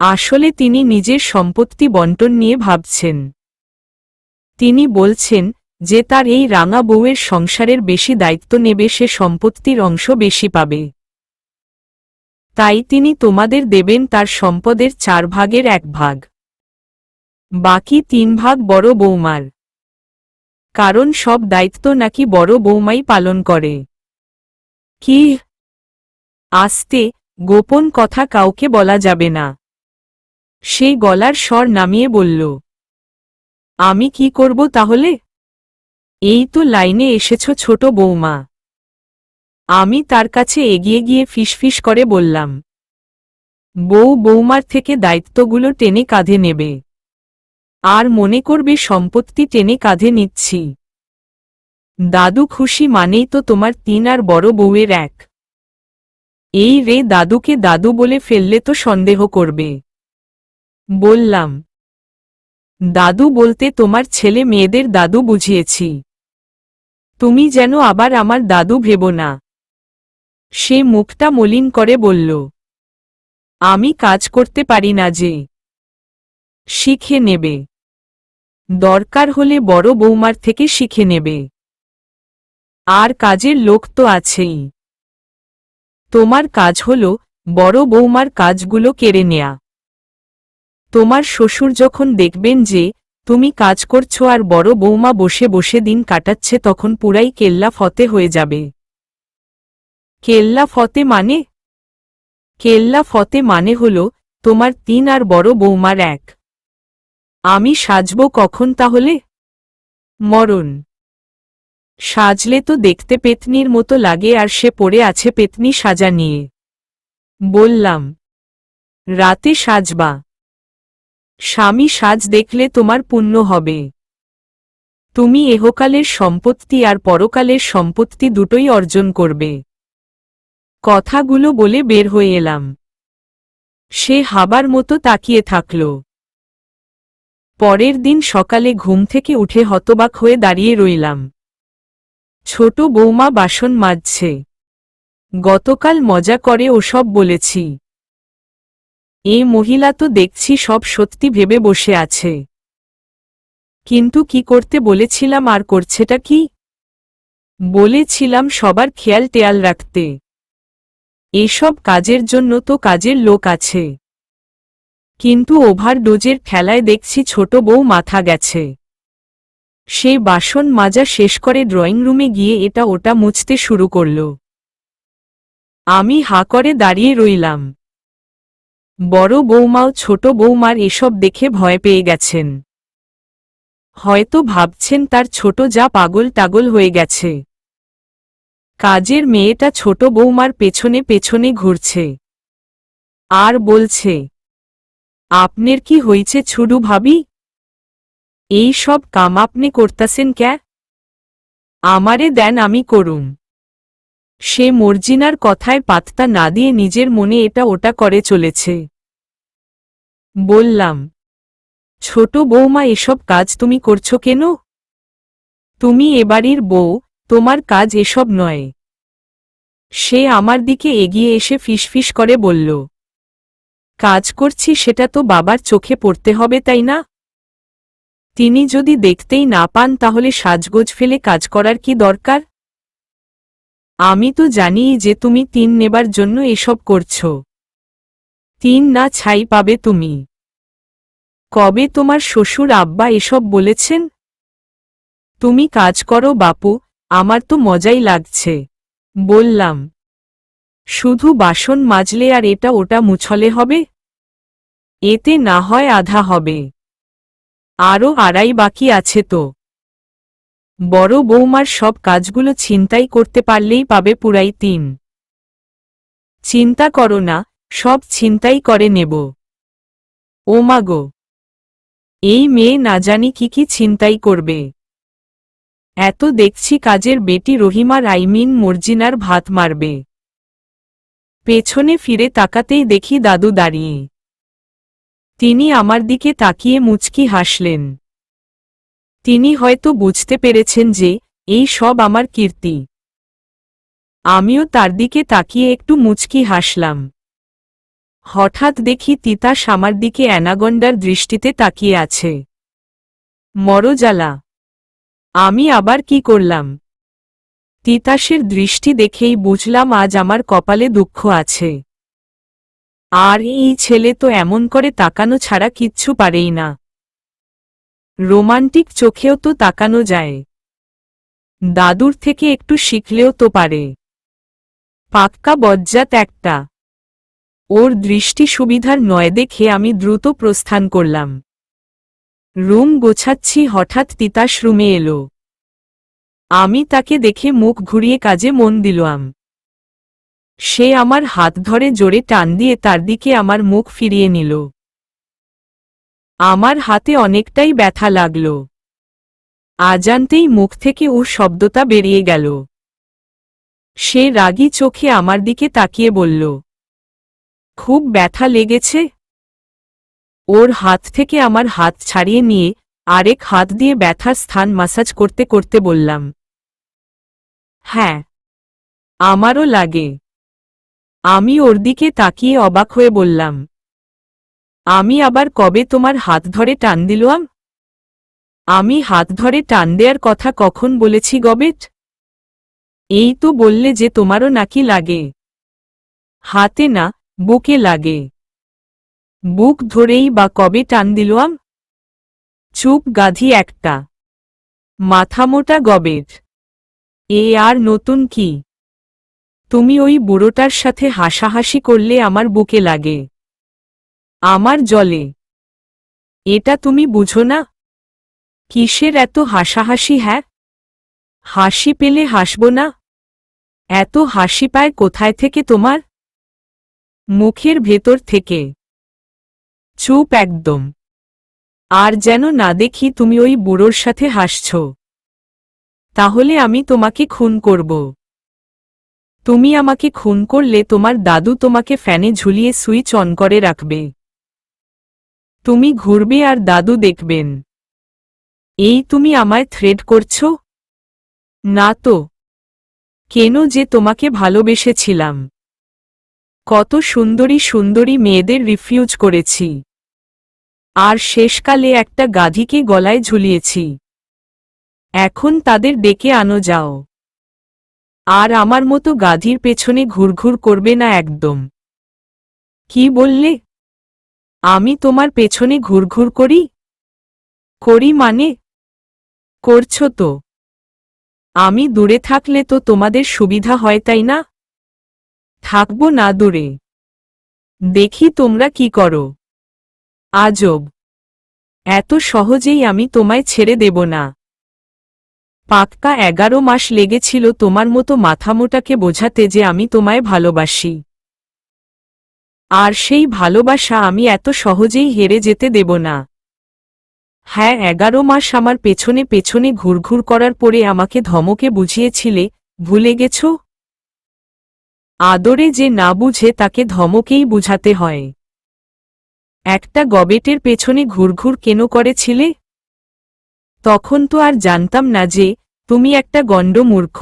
আসলে তিনি নিজের সম্পত্তি বন্টন নিয়ে ভাবছেন। তিনি বলছেন যে তার এই রাঙা বউয়ের সংসারের বেশি দায়িত্ব নেবে, সে সম্পত্তির অংশ বেশি পাবে। তাই তিনি তোমাদের দেবেন তার সম্পদের 4 ভাগের 1 ভাগ। বাকি 3 ভাগ বড় বৌমার। কারণ সব দায়িত্ব নাকি বড় বৌমাই পালন করে। কি? আস্তে, গোপন কথা কাউকে বলা যাবে না। সে গলার স্বর নামিয়ে বলল, আমি কি করব তাহলে? এই তো লাইনে এসেছ ছোট বৌমা। আমি তার কাছে এগিয়ে গিয়ে ফিসফিস করে বললাম, বৌমার থেকে দায়িত্বগুলো টেনে কাঁধে নেবে। আর মনে করবে সম্পত্তি টেনে কাঁধে নিচ্ছি। দাদু খুশি মানেই তো তোমার 3 আর বড় বউয়ের 1। এই রে, দাদুকে দাদু বলে ফেললে তো সন্দেহ করবে। বললাম, দাদু বলতে তোমার ছেলে মেয়েদের দাদু বুঝিয়েছি। তুমি যেন আবার আমার দাদু ভেবো না। সে মুখটা মলিন করে বলল, আমি কাজ করতে পারি না যে। শিখে নেবে, দরকার হলে বড় বৌমার থেকে শিখে নেবে। আর কাজের লোক তো আছেই। তোমার কাজ হল বড় বৌমার কাজগুলো কেড়ে নেয়া। তোমার শ্বশুর যখন দেখবেন যে তুমি কাজ করছো আর বড় বৌমা বসে বসে দিন কাটাচ্ছে, তখন পুরাই কেল্লা ফতে হয়ে যাবে। কেল্লা ফতে মানে? কেল্লা ফতে মানে হল তোমার 3 আর বড় বৌমার 1। আমি সাজব কখন তাহলে? মরণ। সাজলে তো দেখতে পেতনির মতো লাগে, আর সে পড়ে আছে পেতনি সাজা নিয়ে। বললাম, রাতে সাজবা। স্বামী সাজ দেখলে তোমার পুণ্য হবে। তুমি এহকালের সম্পত্তি আর পরকালের সম্পত্তি দুটোই অর্জন করবে। কথাগুলো বলে বের হয়ে এলাম। সে হাবার মতো তাকিয়ে থাকল। পরের দিন সকালে ঘুম থেকে উঠে হতবাক হয়ে দাঁড়িয়ে রইলাম। ছোট বৌমা বাসন মাজছে। গতকাল মজা করে ওসব বলেছি। এ মহিলা তো দেখছি সব সত্যি ভেবে বসে আছে। কিন্তু কি করতে বলেছিলাম আর করছেটা কি? বলেছিলাম সবার খেয়াল টেয়াল রাখতে। এসব কাজের জন্য তো কাজের লোক আছে। কিন্তু ওভারডোজের ঠেলায় দেখছি ছোট বউ মাথা গেছে। সে বাসন মাজা শেষ করে ড্রয়িং রুমে গিয়ে এটা ওটা মুছতে শুরু করল। আমি হা করে দাঁড়িয়ে রইলাম। বড় বৌমাও ছোট বৌমার এসব দেখে ভয় পেয়ে গেছেন। হয়তো ভাবছেন তার ছোট যা পাগল টাগল হয়ে গেছে। কাজের মেয়েটা ছোট বৌমার পেছনে পেছনে ঘুরছে আর বলছে, আপনার কি হইছে ছুডু ভাবি? এই সব কাম আপনি করতাছেন ক্যা? আমারে দেন, আমি করুম। সে মর্জিনার কথায় পাত্তা না দিয়ে নিজের মনে এটা ওটা করে চলেছে। বললাম, ছোট বৌমা এসব কাজ তুমি করছো কেন? তুমি এবাড়ির বউ, তোমার কাজ এসব নয়। সে আমার দিকে এগিয়ে এসে ফিসফিস করে বলল, কাজ করছি সেটা তো বাবার চোখে পড়তে হবে, তাই না? তিনি যদি দেখতেই না পান তাহলে সাজগোজ ফেলে কাজ করার কি দরকার? আমি তো জানিই যে তুমি 3 নেবার জন্য এসব করছো। 3 না ছাই পাবে তুমি। কবে তোমার শ্বশুর আব্বা এসব বলেছেন? তুমি কাজ করো বাপু, আমার তো মজাই লাগছে। বললাম, শুধু বাসন মাজলে আর এটা ওটা মুছলে হবে? এতে না হয় আধা হবে। আরও আড়াই বাকি আছে তো। বড় বৌমার সব কাজগুলো ছিনতাই করতে পারলেই পাবে পুরাই 3। চিন্তা করো না, সব ছিনতাই করে নেব। ও মাগো, এই মেয়ে না জানি কি কি ছিনতাই করবে। এত দেখছি কাজের বেটি রহিমার মর্জিনার ভাত মারবে। পেছনে ফিরে তাকাতেই দেখি দাদু দাঁড়িয়ে। তিনি আমার দিকে তাকিয়ে মুচকি হাসলেন। তিনি হয়তো বুঝতে পেরেছেন যে এই সব আমার কীর্তি। আমিও তার দিকে তাকিয়ে একটু মুচকি হাসলাম। হঠাৎ দেখি তিতাস আমার দিকে অ্যানাগন্ডার দৃষ্টিতে তাকিয়ে আছে। মরজালা! আমি আবার কি করলাম? তিতাসের দৃষ্টি দেখেই বুঝলাম আজ আমার কপালে দুঃখ আছে। আর এই ছেলে তো এমন করে তাকানো ছাড়া কিচ্ছু পারেই না। রোমান্টিক চোখেও তো তাকানো যায়। দাদুর থেকে একটু শিখলেও তো পারে। পাক্কা বজ্জাত একটা। ওর দৃষ্টি সুবিধার নয় দেখে আমি দ্রুত প্রস্থান করলাম। রুম গোছাচ্ছি, হঠাৎ তিতাস রুমে এলো। আমি তাকে দেখে মুখ ঘুরিয়ে কাজে মন দিলাম। সে আমার হাত ধরে জোরে টান দিয়ে তার দিকে আমার মুখ ফিরিয়ে নিল। আমার হাতে অনেকটাই ব্যথা লাগল। আজান্তেই মুখ থেকে ওর শব্দটা বেরিয়ে গেল। সে রাগী চোখে আমার দিকে তাকিয়ে বলল, খুব ব্যথা লেগেছে? ওর হাত থেকে আমার হাত ছাড়িয়ে নিয়ে আরেক হাত দিয়ে ব্যথার স্থান মাসাজ করতে করতে বললাম, হ্যাঁ, আমারও লাগে। আমি ওর দিকে তাকিয়ে অবাক হয়ে বললাম, আমি আবার কবে তোমার হাত ধরে টান দিলাম? আমি হাত ধরে টান দেয়ার কথা কখন বলেছি গবেট? এই তো বললে যে তোমারও নাকি লাগে। হাতে না, বুকে লাগে। বুক ধরেই বা কবে টান দিলাম? চুপ গাধি একটা। মাথামোটা গবেট। এ আর নতুন কি? তুমি ওই বুড়োটার সাথে হাসাহাসি করলে আমার বুকে লাগে। আমার জলে। এটা তুমি বুঝো না? কিসের এত হাসাহাসি? হ্যাঁ, হাসি পেলে হাসব না? এত হাসি পায় কোথায় থেকে তোমার? মুখের ভেতর থেকে। চুপ একদম। আর যেন না দেখি তুমি ওই বুড়োর সাথে হাসছ। তাহলে আমি তোমাকে খুন করব। তুমি আমাকে খুন করলে তোমার দাদু তোমাকে ফ্যানে ঝুলিয়ে সুইচ অন করে রাখবে। তুমি ঘুরবে আর দাদু দেখবেন। এই তুমি আমায় থ্রেট করছ? না তো। কেন যে তোমাকে ভালোবেসেছিলাম। কত সুন্দরী সুন্দরী মেয়েদের রিফিউজ করেছি। আর শেষকালে একটা গাধীকে গলায় ঝুলিয়েছি। এখন তাদের ডেকে আনো যাও। আর আমার মতো গাধীর পেছনে ঘুরঘুর করবে না একদম। কি বললে? আমি তোমার পেছনে ঘুরঘুর করি? করি মানে? করছো তো। আমি দূরে থাকলে তো তোমাদের সুবিধা হয়, তাই না? থাকবো না দূরে। দেখি তোমরা কি করো। আজব। এত সহজেই আমি তোমায় ছেড়ে দেব না। পাক্কা 11 মাস লেগেছিল তোমার মতো মাথামোটাকে বোঝাতে যে আমি তোমায় ভালোবাসি। আর সেই ভালোবাসা আমি এত সহজেই হেরে যেতে দেব না। হ্যাঁ, 11 মাস আমার পেছনে পেছনে ঘুরঘুর করার পরে আমাকে ধমকে বুঝিয়েছিলে, ভুলে গেছ? আদরে যে না বুঝে তাকে ধমকেই বুঝাতে হয়। একটা গবেটের পেছনে ঘুরঘুর কেন করেছিলে? তখন তো আর জানতাম না যে তুমি একটা গণ্ড মূর্খ।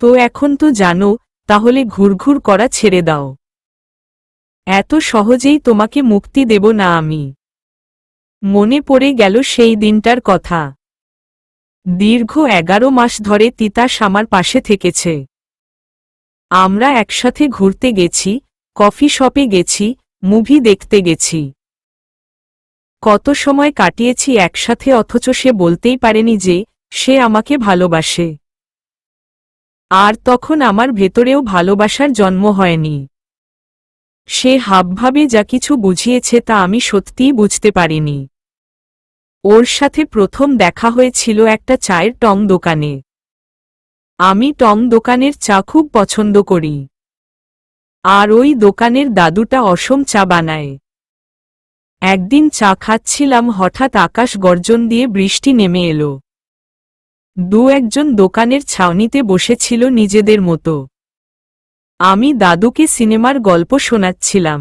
তো এখন তো জানো, তাহলে ঘুরঘুর করা ছেড়ে দাও। এত সহজেই তোমাকে মুক্তি দেব না আমি। মনে পড়ে গেল সেই দিনটার কথা। দীর্ঘ 11 মাস ধরে তিতাস আমার পাশে থেকেছে। আমরা একসাথে ঘুরতে গেছি, কফি শপে গেছি, মুভি দেখতে গেছি। কত সময় কাটিয়েছি একসাথে, অথচ সে বলতেই পারেনি যে সে আমাকে ভালোবাসে। আর তখন আমার ভেতরেও ভালোবাসার জন্ম হয়নি। সে হাবভাবে যা কিছু বুঝিয়েছে তা আমি সত্যিই বুঝতে পারিনি। ওর সাথে প্রথম দেখা হয়েছিল একটা চায়ের টং দোকানে। আমি টং দোকানের চা খুব পছন্দ করি। আর ওই দোকানের দাদুটা অসম চা বানায়। একদিন চা খাচ্ছিলাম, হঠাৎ আকাশ গর্জন দিয়ে বৃষ্টি নেমে এলো। একজন দোকানের ছাউনিতে বসেছিল নিজেদের মতো। আমি দাদুকে সিনেমার গল্প শোনাচ্ছিলাম।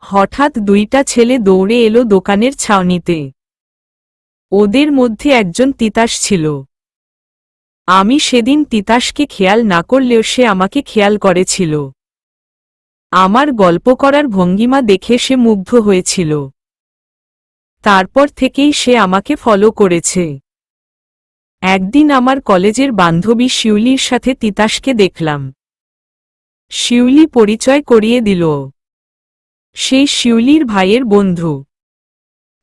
হঠাৎ দুইটা ছেলে দৌড়ে এলো দোকানের ছাউনিতে। ওদের মধ্যে একজন তিতাস ছিল। আমি সেদিন তিতাসকে খেয়াল না করলেও সে আমাকে খেয়াল করেছিল। আমার গল্প করার ভঙ্গিমা দেখে সে মুগ্ধ হয়েছিল। তারপর থেকেই সে আমাকে ফলো করেছে। একদিন আমার কলেজের বান্ধবী শিউলির সাথে তিতাসকে দেখলাম। শিউলি পরিচয় করিয়ে দিল। সেই শিউলির ভাইয়ের বন্ধু।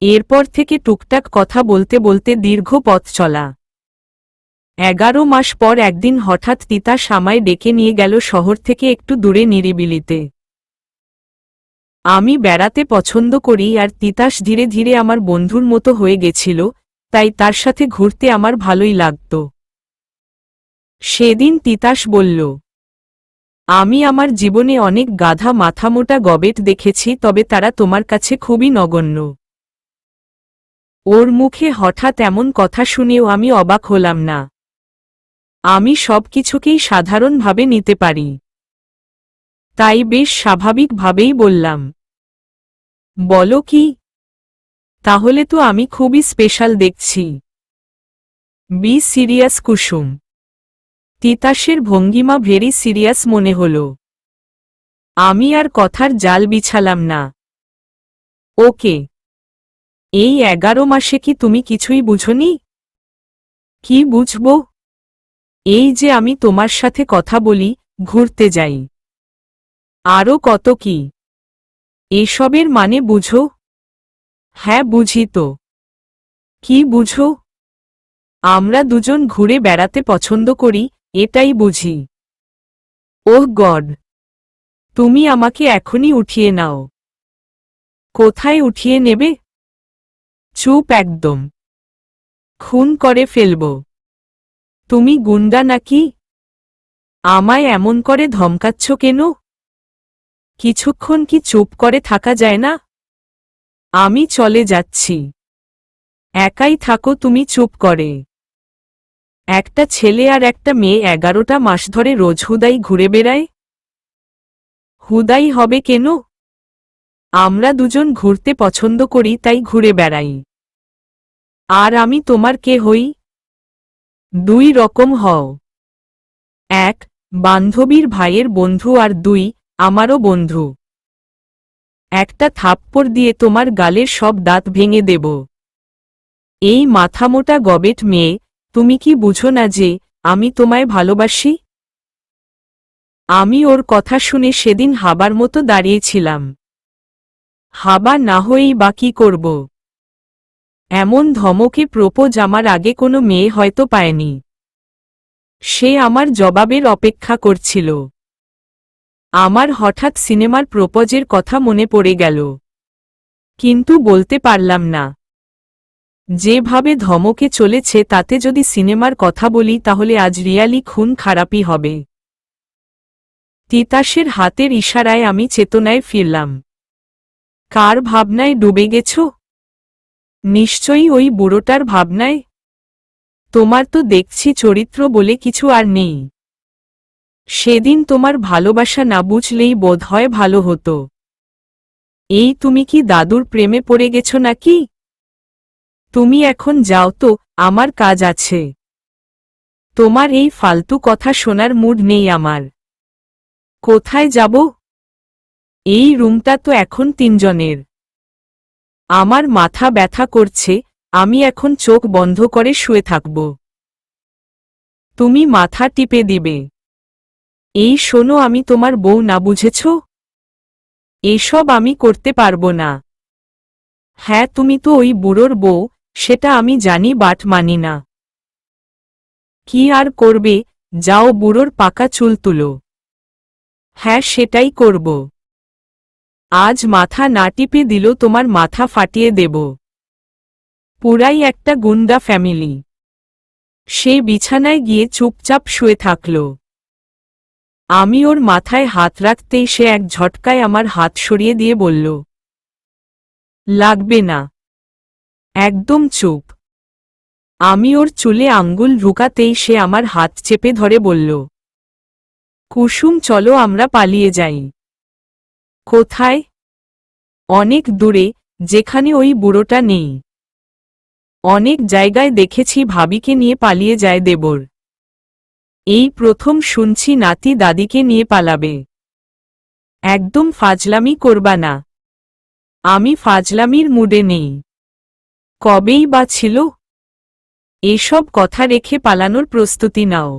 এরপর থেকে টুকটাক কথা বলতে বলতে দীর্ঘ পথ চলা। 11 মাস পর একদিন হঠাৎ তিতাস আমায় ডেকে নিয়ে গেল শহর থেকে একটু দূরে নিরিবিলিতে। আমি বেড়াতে পছন্দ করি আর তিতাস ধীরে ধীরে আমার বন্ধুর মতো হয়ে গেছিল, তাই তার সাথে ঘুরতে আমার ভালোই লাগত। সেদিন তিতাস বলল, আমি আমার জীবনে অনেক গাধা মাথামোটা গবেট দেখেছি, তবে তারা তোমার কাছে খুবই নগণ্য। ওর মুখে হঠাৎ এমন কথা শুনেও আমি অবাক হলাম না। আমি সব কিছুকেই সাধারণভাবে নিতে পারি। তাই বেশ স্বাভাবিকভাবেই বললাম, বলো কি? তাহলে তো আমি খুবই স্পেশাল দেখছি। বি সিরিয়াস কুসুম। তিতাসের ভঙ্গিমা ভেরি সিরিয়াস মনে হল। আমি আর কথার জাল বিছালাম না। ওকে, এই 11 মাসে কি তুমি কিছুই বুঝোনি? কি বুঝব? এই যে আমি তোমার সাথে কথা বলি, ঘুরতে যাই, আরও কত কি। এসবের মানে বুঝো? হ্যাঁ বুঝি তো। কি বুঝো? আমরা দুজন ঘুরে বেড়াতে পছন্দ করি, এটাই বুঝি। ওহ গড, তুমি আমাকে এখনই উঠিয়ে নাও। কোথায় উঠিয়ে নেবে? চুপ একদম। খুন করে ফেলব। তুমি গুন্ডা নাকি? আমায় এমন করে ধমকাচ্ছ কেন? কিছুক্ষণ কি চুপ করে থাকা যায় না? আমি চলে যাচ্ছি। একাই থাকো তুমি চুপ করে। একটা ছেলে আর একটা মেয়ে 11টা মাস ধরে রোজ হুদাই ঘুরে বেড়ায়। হুদাই হবে কেন? আমরা দুজন ঘুরতে পছন্দ করি তাই ঘুরে বেড়াই। আর আমি তোমার কে হই? 2 রকম হও। 1, বান্ধবীর ভাইয়ের বন্ধু, আর 2, আমারও বন্ধু। একটা থাপ্পড় দিয়ে তোমার গালের সব দাঁত ভেঙে দেব। এই মাথামোটা গবেট মেয়ে, তুমি কি বুঝো না যে আমি তোমায় ভালোবাসি? আমি ওর কথা শুনে সেদিন হাবার মতো দাঁড়িয়েছিলাম। হাবা না হয়েই বা কি করব? এমন ধমকে প্রপোজ আমার আগে কোনো মেয়ে হয়তো পায়নি। সে আমার জবাবের অপেক্ষা করছিল। আমার হঠাৎ সিনেমার প্রপোজের কথা মনে পড়ে গেল, কিন্তু বলতে পারলাম না। যেভাবে ধমকে চলেছে তাতে যদি সিনেমার কথা বলি তাহলে আজ রিয়ালি খুন খারাপই হবে। তিতাসের হাতের ইশারায় আমি চেতনায় ফিরলাম। কার ভাবনায় ডুবে গেছ? নিশ্চয়ই ওই বুড়োটার ভাবনায়। তোমার তো দেখছি চরিত্র বলে কিছু আর নেই। সেদিন তোমার ভালোবাসা না বুঝলেই বোধহয় ভালো হতো। এই তুমি কি দাদুর প্রেমে পড়ে গেছ নাকি? তুমি এখন যাও তো, আমার কাজ আছে। তোমার এই ফালতু কথা শোনার মুড নেই আমার। কোথায় যাব? এই রুমটা তো এখন 3 জনের। আমার মাথা ব্যথা করছে, আমি এখন চোখ বন্ধ করে শুয়ে থাকব। তুমি মাথা টিপে দিবে। এই শোনো, আমি তোমার বউ না, বুঝেছ? এসব আমি করতে পারবো না। হ্যাঁ তুমি তো ওই বুড়োর বউ, সেটা আমি জানি, বাট মানি না। কি আর করবে, যাও বুড়োর পাকা চুল তুলো। হ্যাঁ সেটাই করব। আজ মাথা না টিপে দিল তোমার মাথা ফাটিয়ে দেব। পুরাই একটা গুন্ডা ফ্যামিলি। সে বিছানায় গিয়ে চুপচাপ শুয়ে থাকল। আমি ওর মাথায় হাত রাখতেই সে এক ঝটকায় আমার হাত সরিয়ে দিয়ে বলল, লাগবে না। একদম চুপ। আমি ওর চুলে আঙ্গুল ঢুকাতেই সে আমার হাত চেপে ধরে বলল, কুসুম চলো আমরা পালিয়ে যাই। কোথায়? অনেক দূরে, যেখানে ওই বুড়োটা নেই। অনেক জায়গায় দেখেছি ভাবিকে নিয়ে পালিয়ে যায় দেবর। এই প্রথম শুনছি নাতি দাদিকে নিয়ে পালাবে। একদম ফাজলামি করবা না। আমি ফাজলামির মুডে নেই। কবেই বা ছিল? এসব কথা রেখে পালানোর প্রস্তুতি নাও।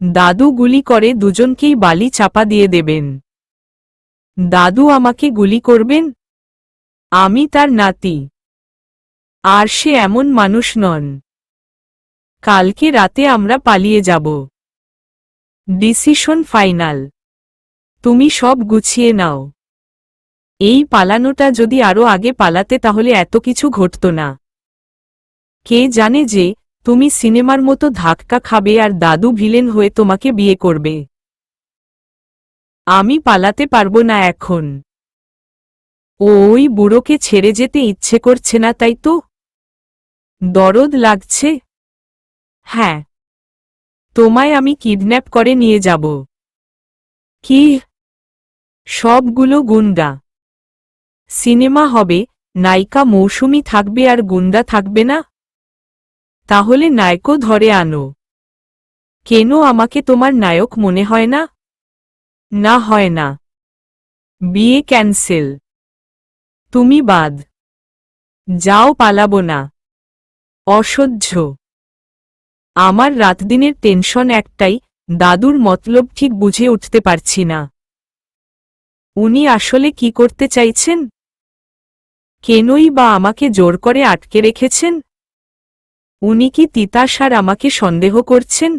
দাদু গুলি করে দুজনকেই বালি চাপা দিয়ে দেবেন। দাদু আমাকে গুলি করবেন? আমি তার নাতি। আর সে এমন মানুষ নন। কালকে রাতে আমরা পালিয়ে যাব। Decision final. তুমি সব গুছিয়ে নাও। এই পালানোটা যদি আরো আগে পালাতে তাহলে এত কিছু ঘটত না। কে জানে যে তুমি সিনেমার মতো ধাক্কা খাবে আর দাদু ভিলেন হয়ে তোমাকে বিয়ে করবে। আমি পালাতে পারবো না এখন। ওই বুড়োকে ছেড়ে যেতে ইচ্ছে করছে না, তাই তো? দরদ লাগছে? হ্যাঁ। তোমায় আমি কিডন্যাপ করে নিয়ে যাব। কি? সবগুলো গুন্ডা? সিনেমা হবে, নায়িকা মৌসুমী থাকবে আর গুন্ডা থাকবে না? তাহলে নায়কও ধরে আনো। কেন আমাকে তোমার নায়ক মনে হয় না? না, হয় না। বিয়ে ক্যান্সেল। তুমি বাদ। যাও, পালাবো না। অসহ্য। আমার রাতদিনের টেনশন একটাই, দাদুর মতলব ঠিক বুঝে উঠতে পারছি না। উনি আসলে কি করতে চাইছেন? কেনই বা আমাকে জোর করে আটকে রেখেছেন? উনি কি তিতাস আর আমাকে সন্দেহ করছেন?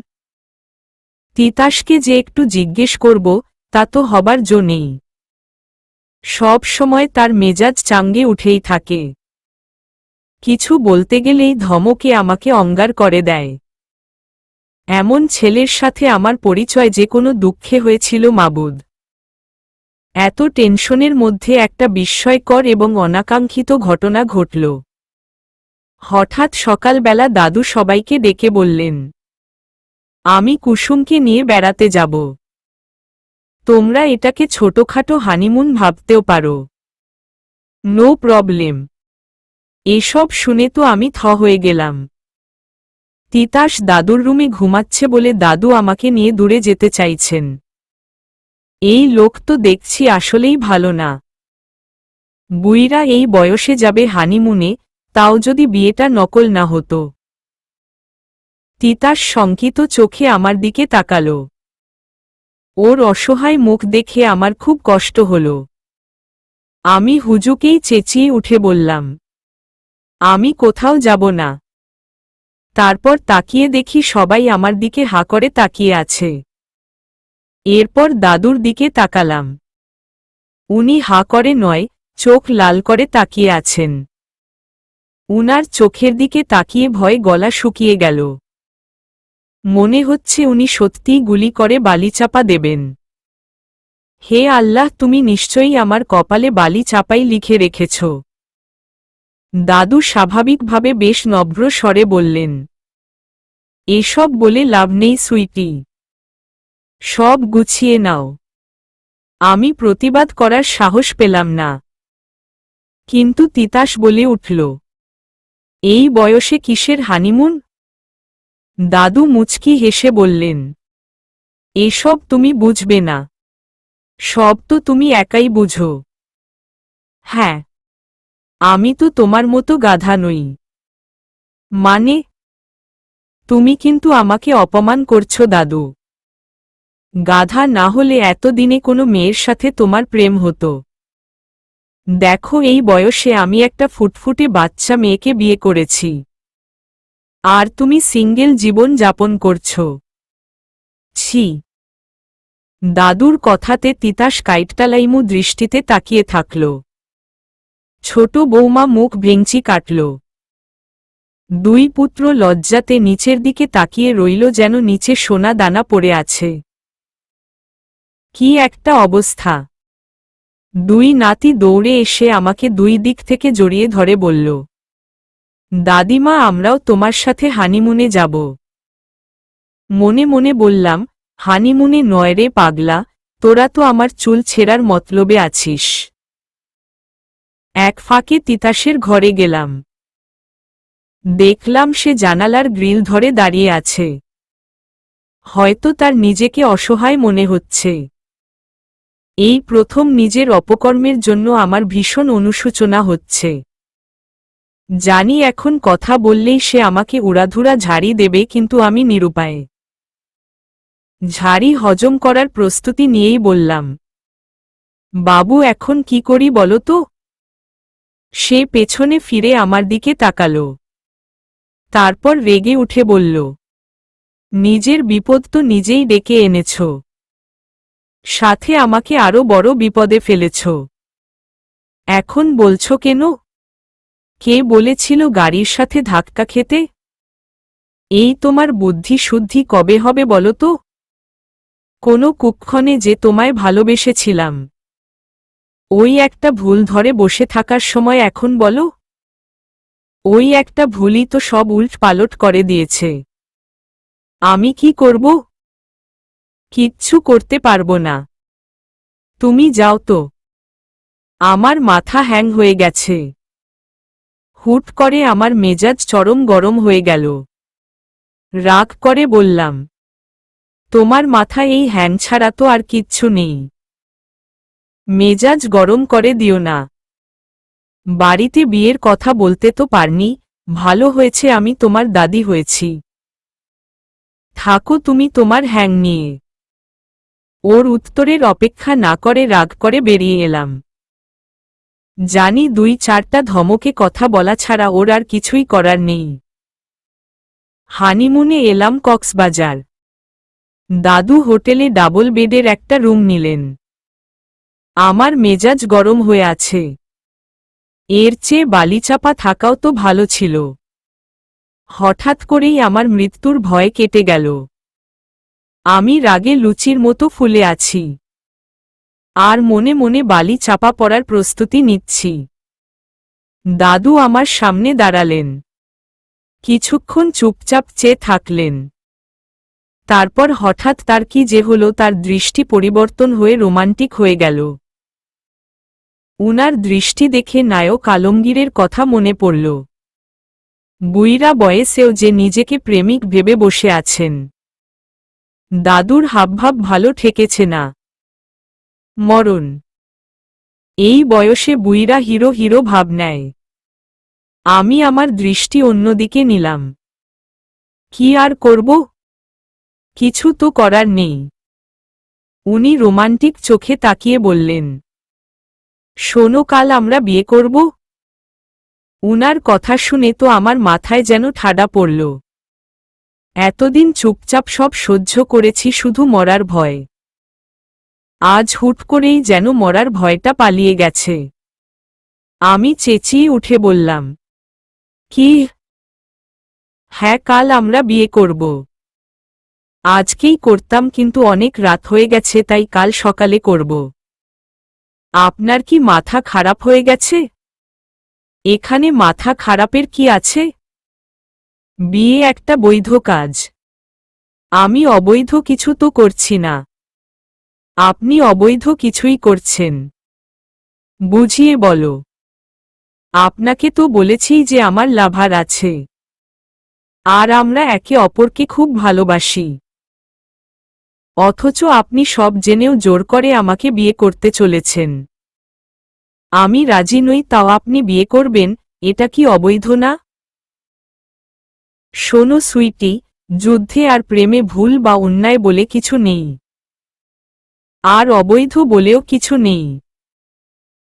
তিতাসকে যে একটু জিজ্ঞেস করব, তা তো হবার জো নেই। সব সময় তার মেজাজ চাঙ্গে উঠেই থাকে। কিছু বলতে গেলেই ধমকে আমাকে অঙ্গার করে দেয়। এমন ছেলের সাথে আমার পরিচয় যে কোনো দুঃখে হয়েছিল মাবুদ। এত টেনশনের মধ্যে একটা বিস্ময়কর এবং অনাকাঙ্ক্ষিত ঘটনা ঘটল। হঠাৎ সকালবেলা দাদু সবাইকে ডেকে বললেন, আমি কুসুমকে নিয়ে বেড়াতে যাব। তোমরা এটাকে ছোটখাটো হানিমুন ভাবতেও পারো। No problem. এসব শুনে তো আমি থ হয়ে গেলাম। তিতাস দাদুর রুমে ঘুমাচ্ছে বলে দাদু আমাকে নিয়ে দূরে যেতে চাইছেন। এই লোক তো দেখছি আসলেই ভালো না। বুইরা এই বয়সে যাবে হানিমুনে, তাও যদি বিয়েটা নকল না হতো। তিতাস শঙ্কিত চোখে আমার দিকে তাকাল। ওর অসহায় মুখ দেখে আমার খুব কষ্ট হল। আমি হুজুকেই চেঁচিয়ে উঠে বললাম, আমি কোথাও যাব না। তারপর তাকিয়ে দেখি সবাই আমার দিকে হা করে তাকিয়ে আছে। এরপর দাদুর দিকে তাকালাম। উনি হা করে নয়, চোখ লাল করে তাকিয়ে আছেন। উনার চোখের দিকে তাকিয়ে ভয়ে গলা শুকিয়ে গেল। মনে হচ্ছে উনি সত্যিই গুলি করে বালি চাপা দেবেন। হে আল্লাহ, তুমি নিশ্চয়ই আমার কপালে বালি চাপাই লিখে রেখেছ। দাদু স্বাভাবিকভাবে বেশ নম্র স্বরে বললেন, এসব বলে লাভ নেই সুইটি। সব গুছিয়ে নাও। আমি প্রতিবাদ করার সাহস পেলাম না। কিন্তু তিতাস বলে উঠল, এই বয়সে কিসের হানিমুন? দাদু মুচকি হেসে বললেন, এসব তুমি বুঝবে না। সব তো তুমি একাই বুঝো। হ্যাঁ, আমি তো তোমার মতো গাধা নই। মানে? তুমি কিন্তু আমাকে অপমান করছো দাদু। গাধা না হলে এতদিনে কোনো মেয়ের সাথে তোমার প্রেম হতো। দেখো, এই বয়সে আমি একটা ফুটফুটে বাচ্চা মেয়েকে বিয়ে করেছি। আর তুমি সিঙ্গেল জীবন যাপন করছো। ছি। দাদুর কথাতে তিতাস কাইটটালাইমু দৃষ্টিতে তাকিয়ে থাকল। ছোট বৌমা মুখ ভেঙচি কাটল। দুই পুত্র লজ্জাতে নিচের দিকে তাকিয়ে রইল যেন নিচে সোনা দানা পড়ে আছে। কি একটা অবস্থা! দুই নাতি দৌড়ে এসে আমাকে দুই দিক থেকে জড়িয়ে ধরে বলল, দাদিমা, আমরাও তোমার সাথে হানিমুনে যাব। মনে মনে বললাম, হানিমুনে নয় রে পাগলা, তোরা তো আমার চুল ছেঁড়ার মতলবে আছিস। এক ফাঁকে তিতাসের ঘরে গেলাম। দেখলাম সে জানালার গ্রিল ধরে দাঁড়িয়ে আছে। হয়তো তার নিজেকে অসহায় মনে হচ্ছে। এই প্রথম নিজের অপকর্মের জন্য আমার ভীষণ অনুশোচনা হচ্ছে। জানি এখন কথা বললেই সে আমাকে উড়াধুরা ঝাড়ি দেবে, কিন্তু আমি নিরুপায়। ঝাড়ি হজম করার প্রস্তুতি নিয়েই বললাম, বাবু, এখন কি করি বলো তো? সে পেছনে ফিরে আমার দিকে তাকাল। তারপর রেগে উঠে বলল, নিজের বিপদ তো নিজেই ডেকে এনেছ, সাথে আমাকে আরো বড় বিপদে ফেলেছ। এখন বলছো কেন? কে বলেছিল গাড়ির সাথে ধাক্কা খেতে? এই তোমার বুদ্ধি শুদ্ধি কবে হবে বলো তো? কোনো কুক্ষণে যে তোমায় ভালোবেসেছিলাম, ওই একটা ভুল ধরে বসে থাকার সময় এখন বলো? ওই একটা ভুলই তো সব উল্ট পালট করে দিয়েছে। আমি কি করব? কিচ্ছু করতে পারবো না। তুমি যাও তো। আমার মাথা হ্যাং হয়ে গেছে। হুট করে আমার মেজাজ চরম গরম হয়ে গেল। রাগ করে বললাম, তোমার মাথায় এই হ্যাং ছাড়া তো আর কিচ্ছু নেই। মেজাজ গরম করে দিও না। বাড়িতে বিয়ের কথা বলতে তো পারনি, ভালো হয়েছে আমি তোমার দাদি হয়েছি। থাকো তুমি তোমার হ্যাং নিয়ে। ওর উত্তরের অপেক্ষা না করে রাগ করে বেরিয়ে এলাম। জানি 2-4টা ধমকে কথা বলা ছাড়া ওর আর কিছুই করার নেই। হানিমুনে এলাম কক্সবাজার। দাদু হোটেলে ডাবল বেডের একটা রুম নিলেন। আমার মেজাজ গরম হয়ে আছে। এর চেয়ে বালিচাপা থাকাও তো ভালো ছিল। হঠাৎ করেই আমার মৃত্যুর ভয় কেটে গেল। আমি রাগে লুচির মতো ফুলে আছি। আর মনে মনে বালি চাপা পড়ার প্রস্তুতি নিচ্ছি। দাদু আমার সামনে দাঁড়ালেন। কিছুক্ষণ চুপচাপ চেয়ে থাকলেন। তারপর হঠাৎ তার কি যে হলো, তার দৃষ্টি পরিবর্তন হয়ে রোমান্টিক হয়ে গেল। উনার দৃষ্টি দেখে নায়ক আলমগীরের কথা মনে পড়ল। বুইড়া বয়সেও যে নিজেকে প্রেমিক ভেবে বসে আছেন। দাদুর হাবভাব ভালো ঠেকেছে না। মরণ। এই বয়সে বুইড়া হিরো হিরো ভাব নেয়। আমি আমার দৃষ্টি অন্যদিকে নিলাম। কি আর করব? কিছু তো করার নেই। উনি রোমান্টিক চোখে তাকিয়ে বললেন, শোনো, কাল আমরা বিয়ে করব। উনার কথা শুনে তো আমার মাথায় যেন ঠাডা পড়ল। এতদিন চুপচাপ সব সহ্য করেছি শুধু মরার ভয়। আজ হুট করেই যেন মরার ভয়টা পালিয়ে গেছে। আমি চেঁচিয়ে উঠে বললাম, কি? হ্যাঁ, কাল আমরা বিয়ে করব। আজকেই করতাম, কিন্তু অনেক রাত হয়ে গেছে, তাই কাল সকালে করব। আপনার কি মাথা খারাপ হয়ে গেছে? এখানে মাথা খারাপের কি আছে? বিয়ে একটা বৈধ কাজ। আমি অবৈধ কিছু তো করছি না। আপনি অবৈধ কিছুই করছেন। বুঝিয়ে বলো। আপনাকে তো বলেছি যে আমার লাভার আছে। আর আমরা একে অপরকে খুব ভালোবাসি। অথচ আপনি সব জেনেও জোর করে আমাকে বিয়ে করতে চলেছেন। আমি রাজি নই, তাও আপনি বিয়ে করবেন, এটা কি অবৈধ না? শোনো সুইটি, যুদ্ধে আর প্রেমে ভুল বা অন্যায় বলে কিছু নেই। আর অবৈধ বলেও কিছু নেই।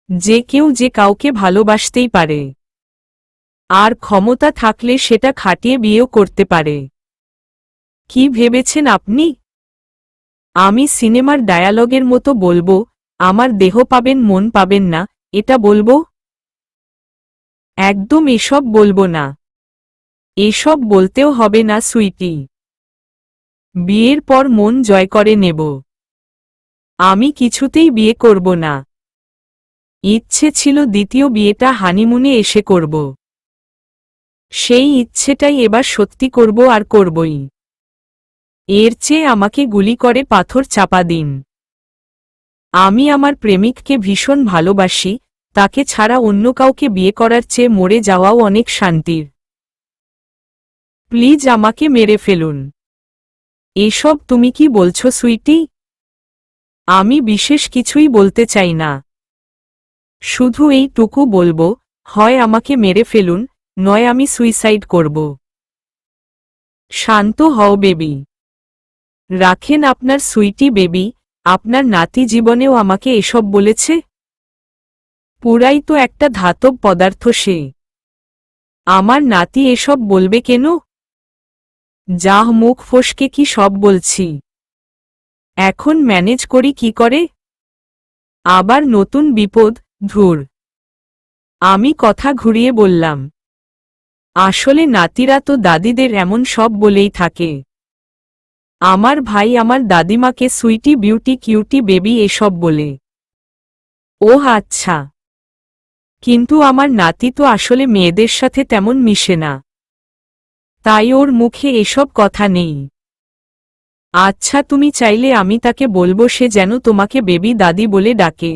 যে কেউ যে কাউকে ভালোবাসতেই পারে। আর ক্ষমতা থাকলে সেটা খাটিয়ে বিয়েও করতে পারে। কি ভেবেছেন আপনি? আমি সিনেমার ডায়ালগের মতো বলবো, আমার দেহ পাবেন মন পাবেন না, এটা বলবো? একদম এসব বলবো না। এসব বলতেও হবে না সুইটি। বিয়ের পর মন জয় করে নেব। আমি কিছুতেই বিয়ে করব না। ইচ্ছে ছিল দ্বিতীয় বিয়েটা হানিমুনে এসে করব। সেই ইচ্ছেটাই এবার সত্যি করব, আর করবই। এর চেয়ে আমাকে গুলি করে পাথর চাপা দিন। আমি আমার প্রেমিককে ভীষণ ভালোবাসি, তাকে ছাড়া অন্য কাউকে বিয়ে করার চেয়ে মরে যাওয়াও অনেক শান্তির। প্লিজ আমাকে মেরে ফেলুন। এসব তুমি কি বলছো সুইটি? আমি বিশেষ কিছুই বলতে চাই না। শুধু এইটুকু বলবো, হয় আমাকে মেরে ফেলুন, নয় আমি সুইসাইড করব। শান্ত হও বেবি। রাখেন আপনার সুইটি বেবি। আপনার নাতি জীবনেও আমাকে এসব বলেছে? পুরাই তো একটা ধাতব পদার্থ সে। আমার নাতি এসব বলবে কেন? যা মুখ ফসকে কি সব বলছি। এখন ম্যানেজ করি কি করে? আবার নতুন বিপদ, ধুর। আমি কথা ঘুরিয়ে বললাম, আসলে নাতিরা তো দাদিদের এমন সব বলেই থাকে। আমার ভাই আমার দাদিমাকে সুইটি বিউটি কিউটি বেবি এসব বলে। ওহ আচ্ছা। কিন্তু আমার নাতি তো আসলে মেয়েদের সাথে তেমন মিশে না, তাই ওর মুখে এসব কথা নেই। আচ্ছা, তুমি চাইলে আমি তাকে বলবো সে যেন তোমাকে বেবি দাদি বলে ডাকে।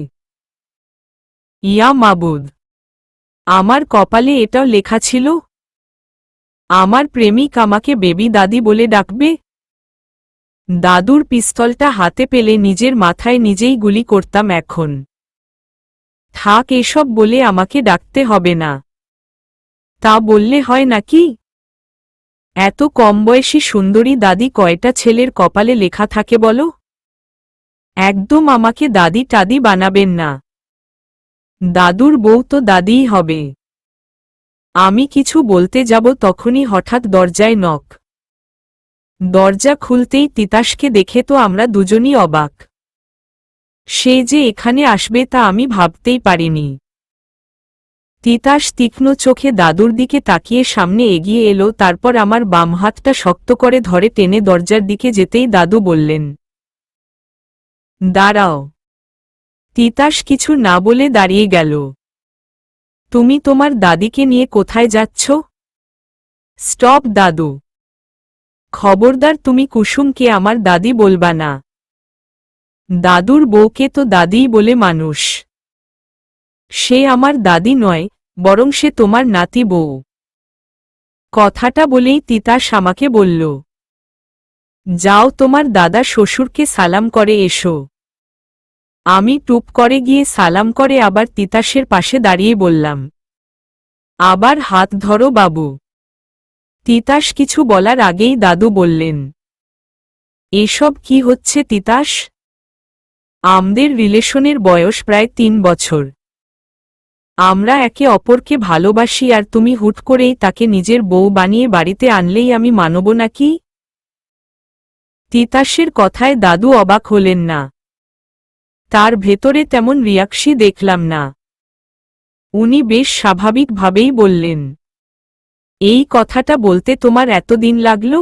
ইয়া মাবুদ, আমার কপালে এটাও লেখা ছিল? আমার প্রেমিক আমাকে বেবি দাদি বলে ডাকবে? দাদুর পিস্তলটা হাতে পেলে নিজের মাথায় নিজেই গুলি করতাম এখন। থাক এসব বলে আমাকে ডাকতে হবে না। তা বললে হয় নাকি? এত কম বয়সী সুন্দরী দাদি কয়টা ছেলের কপালে লেখা থাকে বলো? একদম আমাকে দাদি টাদি বানাবেন না। দাদুর বউ তো দাদিই হবে। আমি কিছু বলতে যাব তখনই হঠাৎ দরজায় নক। দরজা খুলতেই তিতাসকে দেখে তো আমরা দুজনই অবাক। সে যে এখানে আসবে তা আমি ভাবতেই পারিনি। তিতাস তীক্ষ্ণ চোখে দাদুর দিকে তাকিয়ে সামনে এগিয়ে এলো, তারপর আমার বাম হাতটা শক্ত করে ধরে টেনে দরজার দিকে যেতেই দাদু বললেন, দাঁড়াও। তিতাস কিছু না বলে দাঁড়িয়ে গেল। তুমি তোমার দাদিকে নিয়ে কোথায় যাচ্ছ? স্টপ দাদু। খবরদার তুমি কুসুমকে আমার দাদি বলবা না। দাদুর বউকে তো দাদিই বলে মানুষ। সে আমার দাদি নয়, বরং সে তোমার নাতি বউ। কথাটা বলেই তিতাস আমাকে বলল, যাও তোমার দাদা শ্বশুরকে সালাম করে এসো। আমি টুপ করে গিয়ে সালাম করে আবার তিতাসের পাশে দাঁড়িয়ে বললাম, আবার হাত ধরো বাবু। তিতাস কিছু বলার আগেই দাদু বললেন, এসব কি হচ্ছে তিতাস? আমাদের রিলেশনের বয়স প্রায় ৩ বছর। আমরা একে অপরকে ভালোবাসি আর তুমি হুট করেই তাকে নিজের বউ বানিয়ে বাড়িতে আনলেই আমি মানব নাকি? তিতাসের কথায় দাদু অবাক হলেন না। তার ভেতরে তেমন রিয়াকশন দেখলাম না। উনি বেশ স্বাভাবিকভাবেই বললেন, এই কথাটা বলতে তোমার এতদিন লাগলো?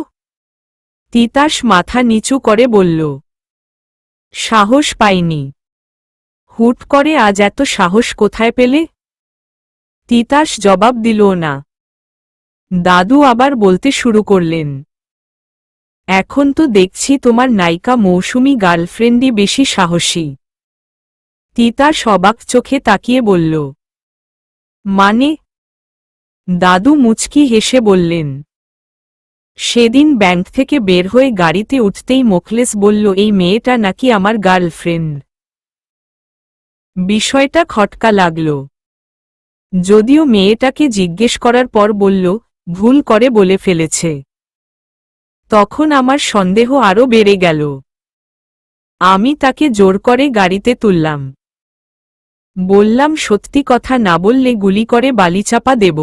তিতাস মাথা নিচু করে বলল, সাহস পাইনি। হুট করে আজ এত সাহস কোথায় পেলে? তিতাস জবাব দিল না। দাদু আবার বলতে শুরু করলেন, এখন তো দেখছি তোমার নায়িকা মৌসুমী গার্লফ্রেন্ডই বেশি সাহসী। তিতাস অবাক চোখে তাকিয়ে বলল, মানে? দাদু মুচকি হেসে বললেন, সেদিন ব্যাংক থেকে বের হয়ে গাড়িতে উঠতেই মোখলেস বলল এই মেয়েটা নাকি আমার গার্লফ্রেন্ড। বিষয়টা খটকা লাগল। যদিও মেয়েটাকে জিজ্ঞেস করার পর বলল ভুল করে বলে ফেলেছে। তখন আমার সন্দেহ আরও বেড়ে গেল। আমি তাকে জোর করে গাড়িতে তুললাম। বললাম সত্যি কথা না বললে গুলি করে বালিচাপা দেব।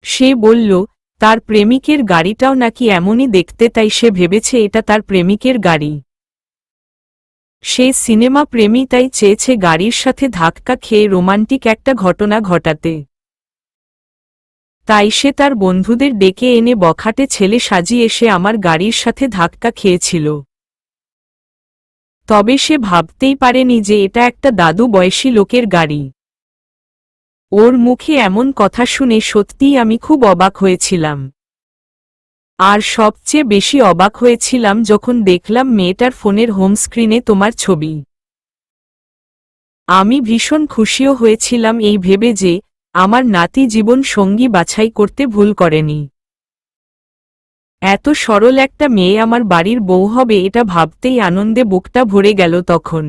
সে বলল তার প্রেমিকের গাড়িটাও নাকি এমনই দেখতে, তাই সে ভেবেছে এটা তার প্রেমিকের গাড়ি। সে সিনেমা প্রেমী, তাই চেয়েছে গাড়ির সাথে ধাক্কা খেয়ে রোমান্টিক একটা ঘটনা ঘটাতে। তাই সে তার বন্ধুদের ডেকে এনে বখাটে ছেলে সাজিয়ে এসে আমার গাড়ির সাথে ধাক্কা খেয়েছিল। তবে সে ভাবতেই পারেনি যে এটা একটা দাদু বয়সী লোকের গাড়ি। ওর মুখে এমন কথা শুনে সত্যিই আমি খুব অবাক হয়েছিলাম। আর সবচেয়ে বেশি অবাক হয়েছিলাম যখন দেখলাম মেয়েটার ফোনের হোম স্ক্রিনে তোমার ছবি। আমি ভীষণ খুশিও হয়েছিলাম এই ভেবে যে আমার নাতি জীবন সঙ্গী বাছাই করতে ভুল করেনি। এত সরল একটা মেয়ে আমার বাড়ির বউ হবে এটা ভাবতেই আনন্দে বুকটা ভরে গেল। তখন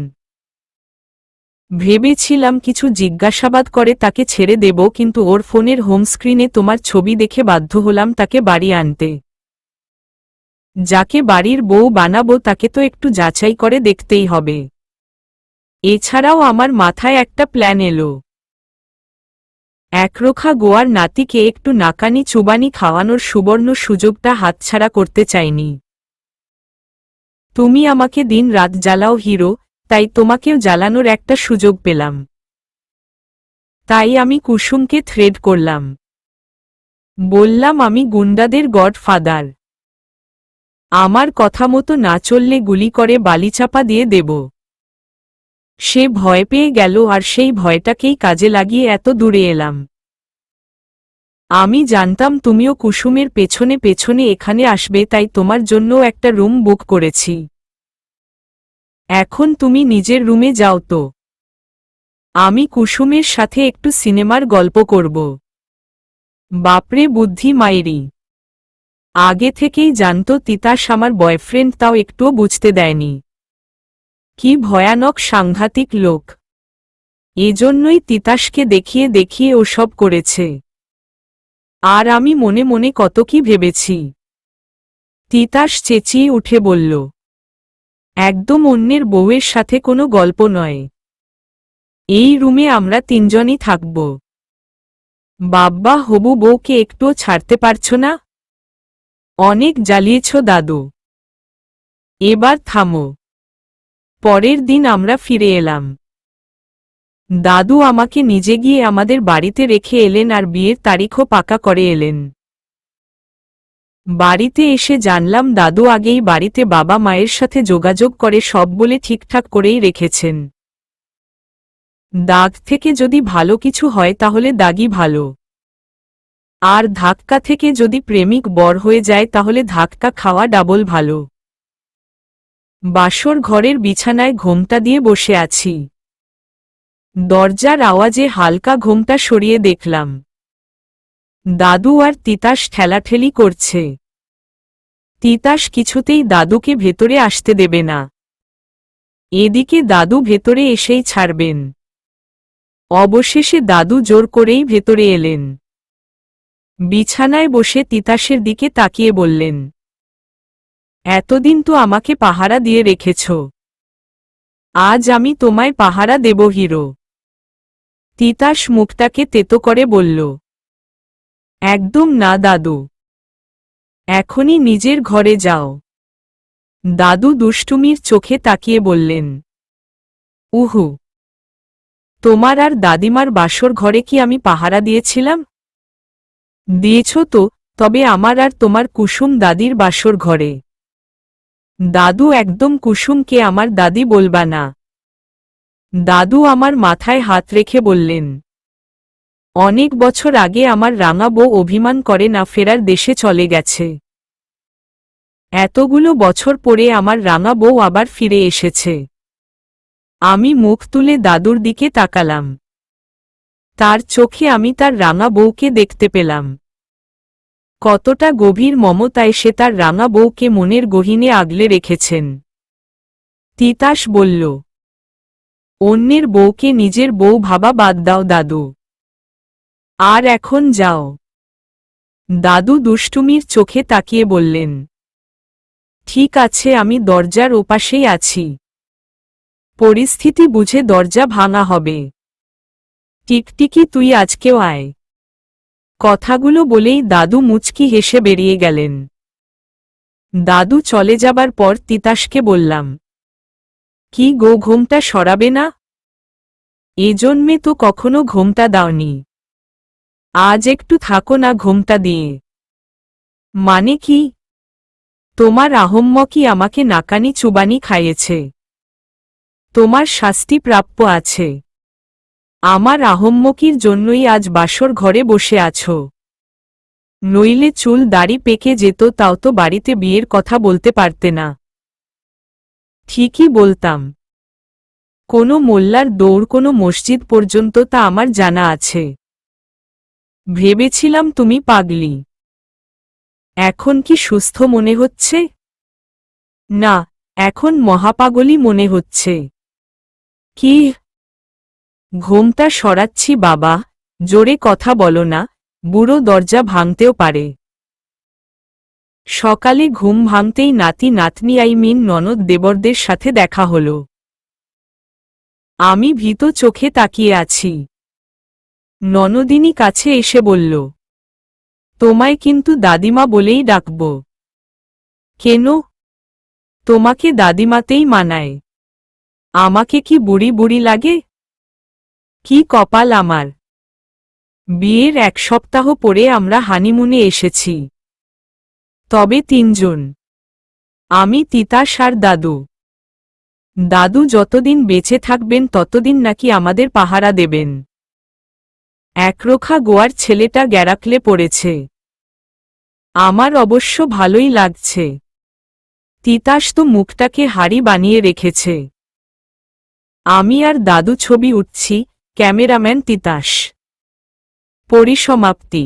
ভেবেছিলাম কিছু জিজ্ঞাসাবাদ করে তাকে ছেড়ে দেব, কিন্তু ওর ফোনের হোম স্ক্রিনে তোমার ছবি দেখে বাধ্য হলাম তাকে বাড়ি আনতে। যাকে বাড়ির বউ বানাবো তাকে তো একটু যাচাই করে দেখতেই হবে। এছাড়াও আমার মাথায় একটা প্ল্যান এলো। একরোখা গোয়ার নাতিকে একটু নাকানি চুবানি খাওয়ানোর সুবর্ণ সুযোগটা হাতছাড়া করতে চাইনি। তুমি আমাকে দিন রাত জ্বালাও হিরো, তাই তোমাকেও জ্বালানোর একটা সুযোগ পেলাম। তাই আমি কুসুমকে থ্রেড করলাম। বললাম আমি গুন্ডাদের গডফাদার। আমার কথা মতো না চললে গুলি করে বালিচাপা দিয়ে দেব। সে ভয় পেয়ে গেল আর সেই ভয়টাকেই কাজে লাগিয়ে এত দূরে এলাম। আমি জানতাম তুমিও কুসুমের পেছনে পেছনে এখানে আসবে, তাই তোমার জন্য একটা রুম বুক করেছি। এখন তুমি নিজের রুমে যাও তো। আমি কুসুমের সাথে একটু সিনেমার গল্প করব। বাপরে বুদ্ধি মাইরি। আগে থেকেই জানতো তিতাস আমার বয়ফ্রেন্ড, তাও একটুও বুঝতে দেয়নি। কি ভয়ানক সাংঘাতিক লোক! এজন্যই তিতাসকে দেখিয়ে দেখিয়ে ওসব করেছে। আর আমি মনে মনে কত কি ভেবেছি। তিতাস চেঁচিয়ে উঠে বলল, একদম অন্যের বউয়ের সাথে কোনো গল্প নয়। এই রুমে আমরা তিনজনই থাকব। বাব্বা, হবু বউকে একটুও ছাড়তে পারছ না? অনেক জ্বালিয়েছ দাদু, এবার থামো। পরের দিন আমরা ফিরে এলাম। দাদু আমাকে নিজে গিয়ে আমাদের বাড়িতে রেখে এলেন আর বিয়ের তারিখও পাকা করে এলেন। বাড়িতে এসে জানলাম দাদু আগেই বাড়িতে বাবা মায়ের সাথে যোগাযোগ করে সব বলে ঠিকঠাক করেই রেখেছেন। দাগ থেকে যদি ভালো কিছু হয় তাহলে দাগই ভালো, আর ধাক্কা থেকে যদি প্রেমিক বর হয়ে যায় তাহলে ধাক্কা খাওয়া ডাবল ভালো। বাসর ঘরের বিছানায় ঘোমটা দিয়ে বসে আছি। দরজার আওয়াজে হালকা ঘোমটা সরিয়ে দেখলাম দাদু আর তিতাস ঠেলাঠেলি করছে। তিতাস কিছুতেই দাদুকে ভেতরে আসতে দেবে না। এদিকে দাদু ভেতরে এসেই ছাড়বেন। অবশেষে দাদু জোর করেই ভেতরে এলেন। বিছানায় বসে তিতাসের দিকে তাকিয়ে বললেন, এতদিন তো আমাকে পাহারা দিয়ে রেখেছ, আজ আমি তোমায় পাহারা দেব হিরো। তিতাস মুখটাকে তেতো করে বলল, একদম না দাদু, এখনই নিজের ঘরে যাও। দাদু দুষ্টুমির চোখে তাকিয়ে বললেন, উহু, তোমার আর দাদিমার বাসর ঘরে কি আমি পাহারা দিয়েছিলাম? দিয়েছ তো, তবে আমার আর তোমার কুসুম দাদির বাসর ঘরে। দাদু একদম কুসুমকে আমার দাদি বলবা না। দাদু আমার মাথায় হাত রেখে বললেন, অনেক বছর আগে আমার রাঙা বউ অভিমান করে না ফেরার দেশে চলে গেছে। এতগুলো বছর পরে আমার রাঙা বউ আবার ফিরে এসেছে। আমি মুখ তুলে দাদুর দিকে তাকালাম। তার চোখে আমি তার রাঙা বউকে দেখতে পেলাম। কতটা গভীর মমতায় সে তার রাঙা বউকে মনের গহীনে আগলে রেখেছেন। তিতাস বলল, অন্যের বউকে নিজের বউ ভাবা বাদ দাও দাদু, আর এখন যাও। দাদু দুষ্টুমির চোখে তাকিয়ে বললেন, ঠিক আছে, আমি দরজার ওপাশেই আছি। পরিস্থিতি বুঝে দরজা ভাঙা হবে। টিকটিকি, তুই আজকেও আয়। কথাগুলো বলেই দাদু মুচকি হেসে বেরিয়ে গেলেন। দাদু চলে যাবার পর তিতাসকে বললাম, কি গো, ঘোমটা সরাবে না? এজন্যে তো কখনো ঘোমটা দাওনি, আজ একটু থাকো না ঘোমটা দিয়ে। মানে কি? তোমার আহম্মকি আমাকে নাকানি চুবানি খাইয়েছে, তোমার শাস্তি প্রাপ্য আছে। আমার আহম্মকির জন্যই আজ বাসর ঘরে বসে আছো, নইলে চুল দাড়ি পেকে যেত, তাও তো বাড়িতে বিয়ের কথা বলতে পারতে না। ঠিকই বলতাম, কোনো মোল্লার দৌড় কোনো মসজিদ পর্যন্ত তা আমার জানা আছে। ভেবেছিলাম তুমি পাগলি। এখন কি সুস্থ মনে হচ্ছে? না, এখন মহাপাগলই মনে হচ্ছে। কি? ঘোমটা সরাচ্ছি বাবা, জোরে কথা বলো না, বুড়ো দরজা ভাঙতেও পারে। সকালে ঘুম ভাঙতেই নাতি নাতনি ননদ দেবরদের সাথে দেখা হলো। আমি ভীত চোখে তাকিয়ে আছি। ননদিনী কাছে এসে বলল, তোমায় কিন্তু দাদিমা বলেই ডাকব। কেন? তোমাকে দাদিমাতেই মানায়। আমাকে কি বুড়ি বুড়ি লাগে? কি কপাল আমার! বিয়ের 1 সপ্তাহ পরে আমরা হানিমুনে এসেছি, তবে 3 জন, আমি, তিতাস আর দাদু। দাদু যতদিন বেঁচে থাকবেন ততদিন নাকি আমাদের পাহারা দেবেন। একরোখা গোয়ার ছেলেটা গ্যারাকলে পড়েছে। আমার অবশ্য ভালোই লাগছে। তিতাস তো মুখটাকে হাড়ি বানিয়ে রেখেছে। আমি আর দাদু ছবি উঠছি, ক্যামেরাম্যান তিতাস। পরিসমাপ্তি।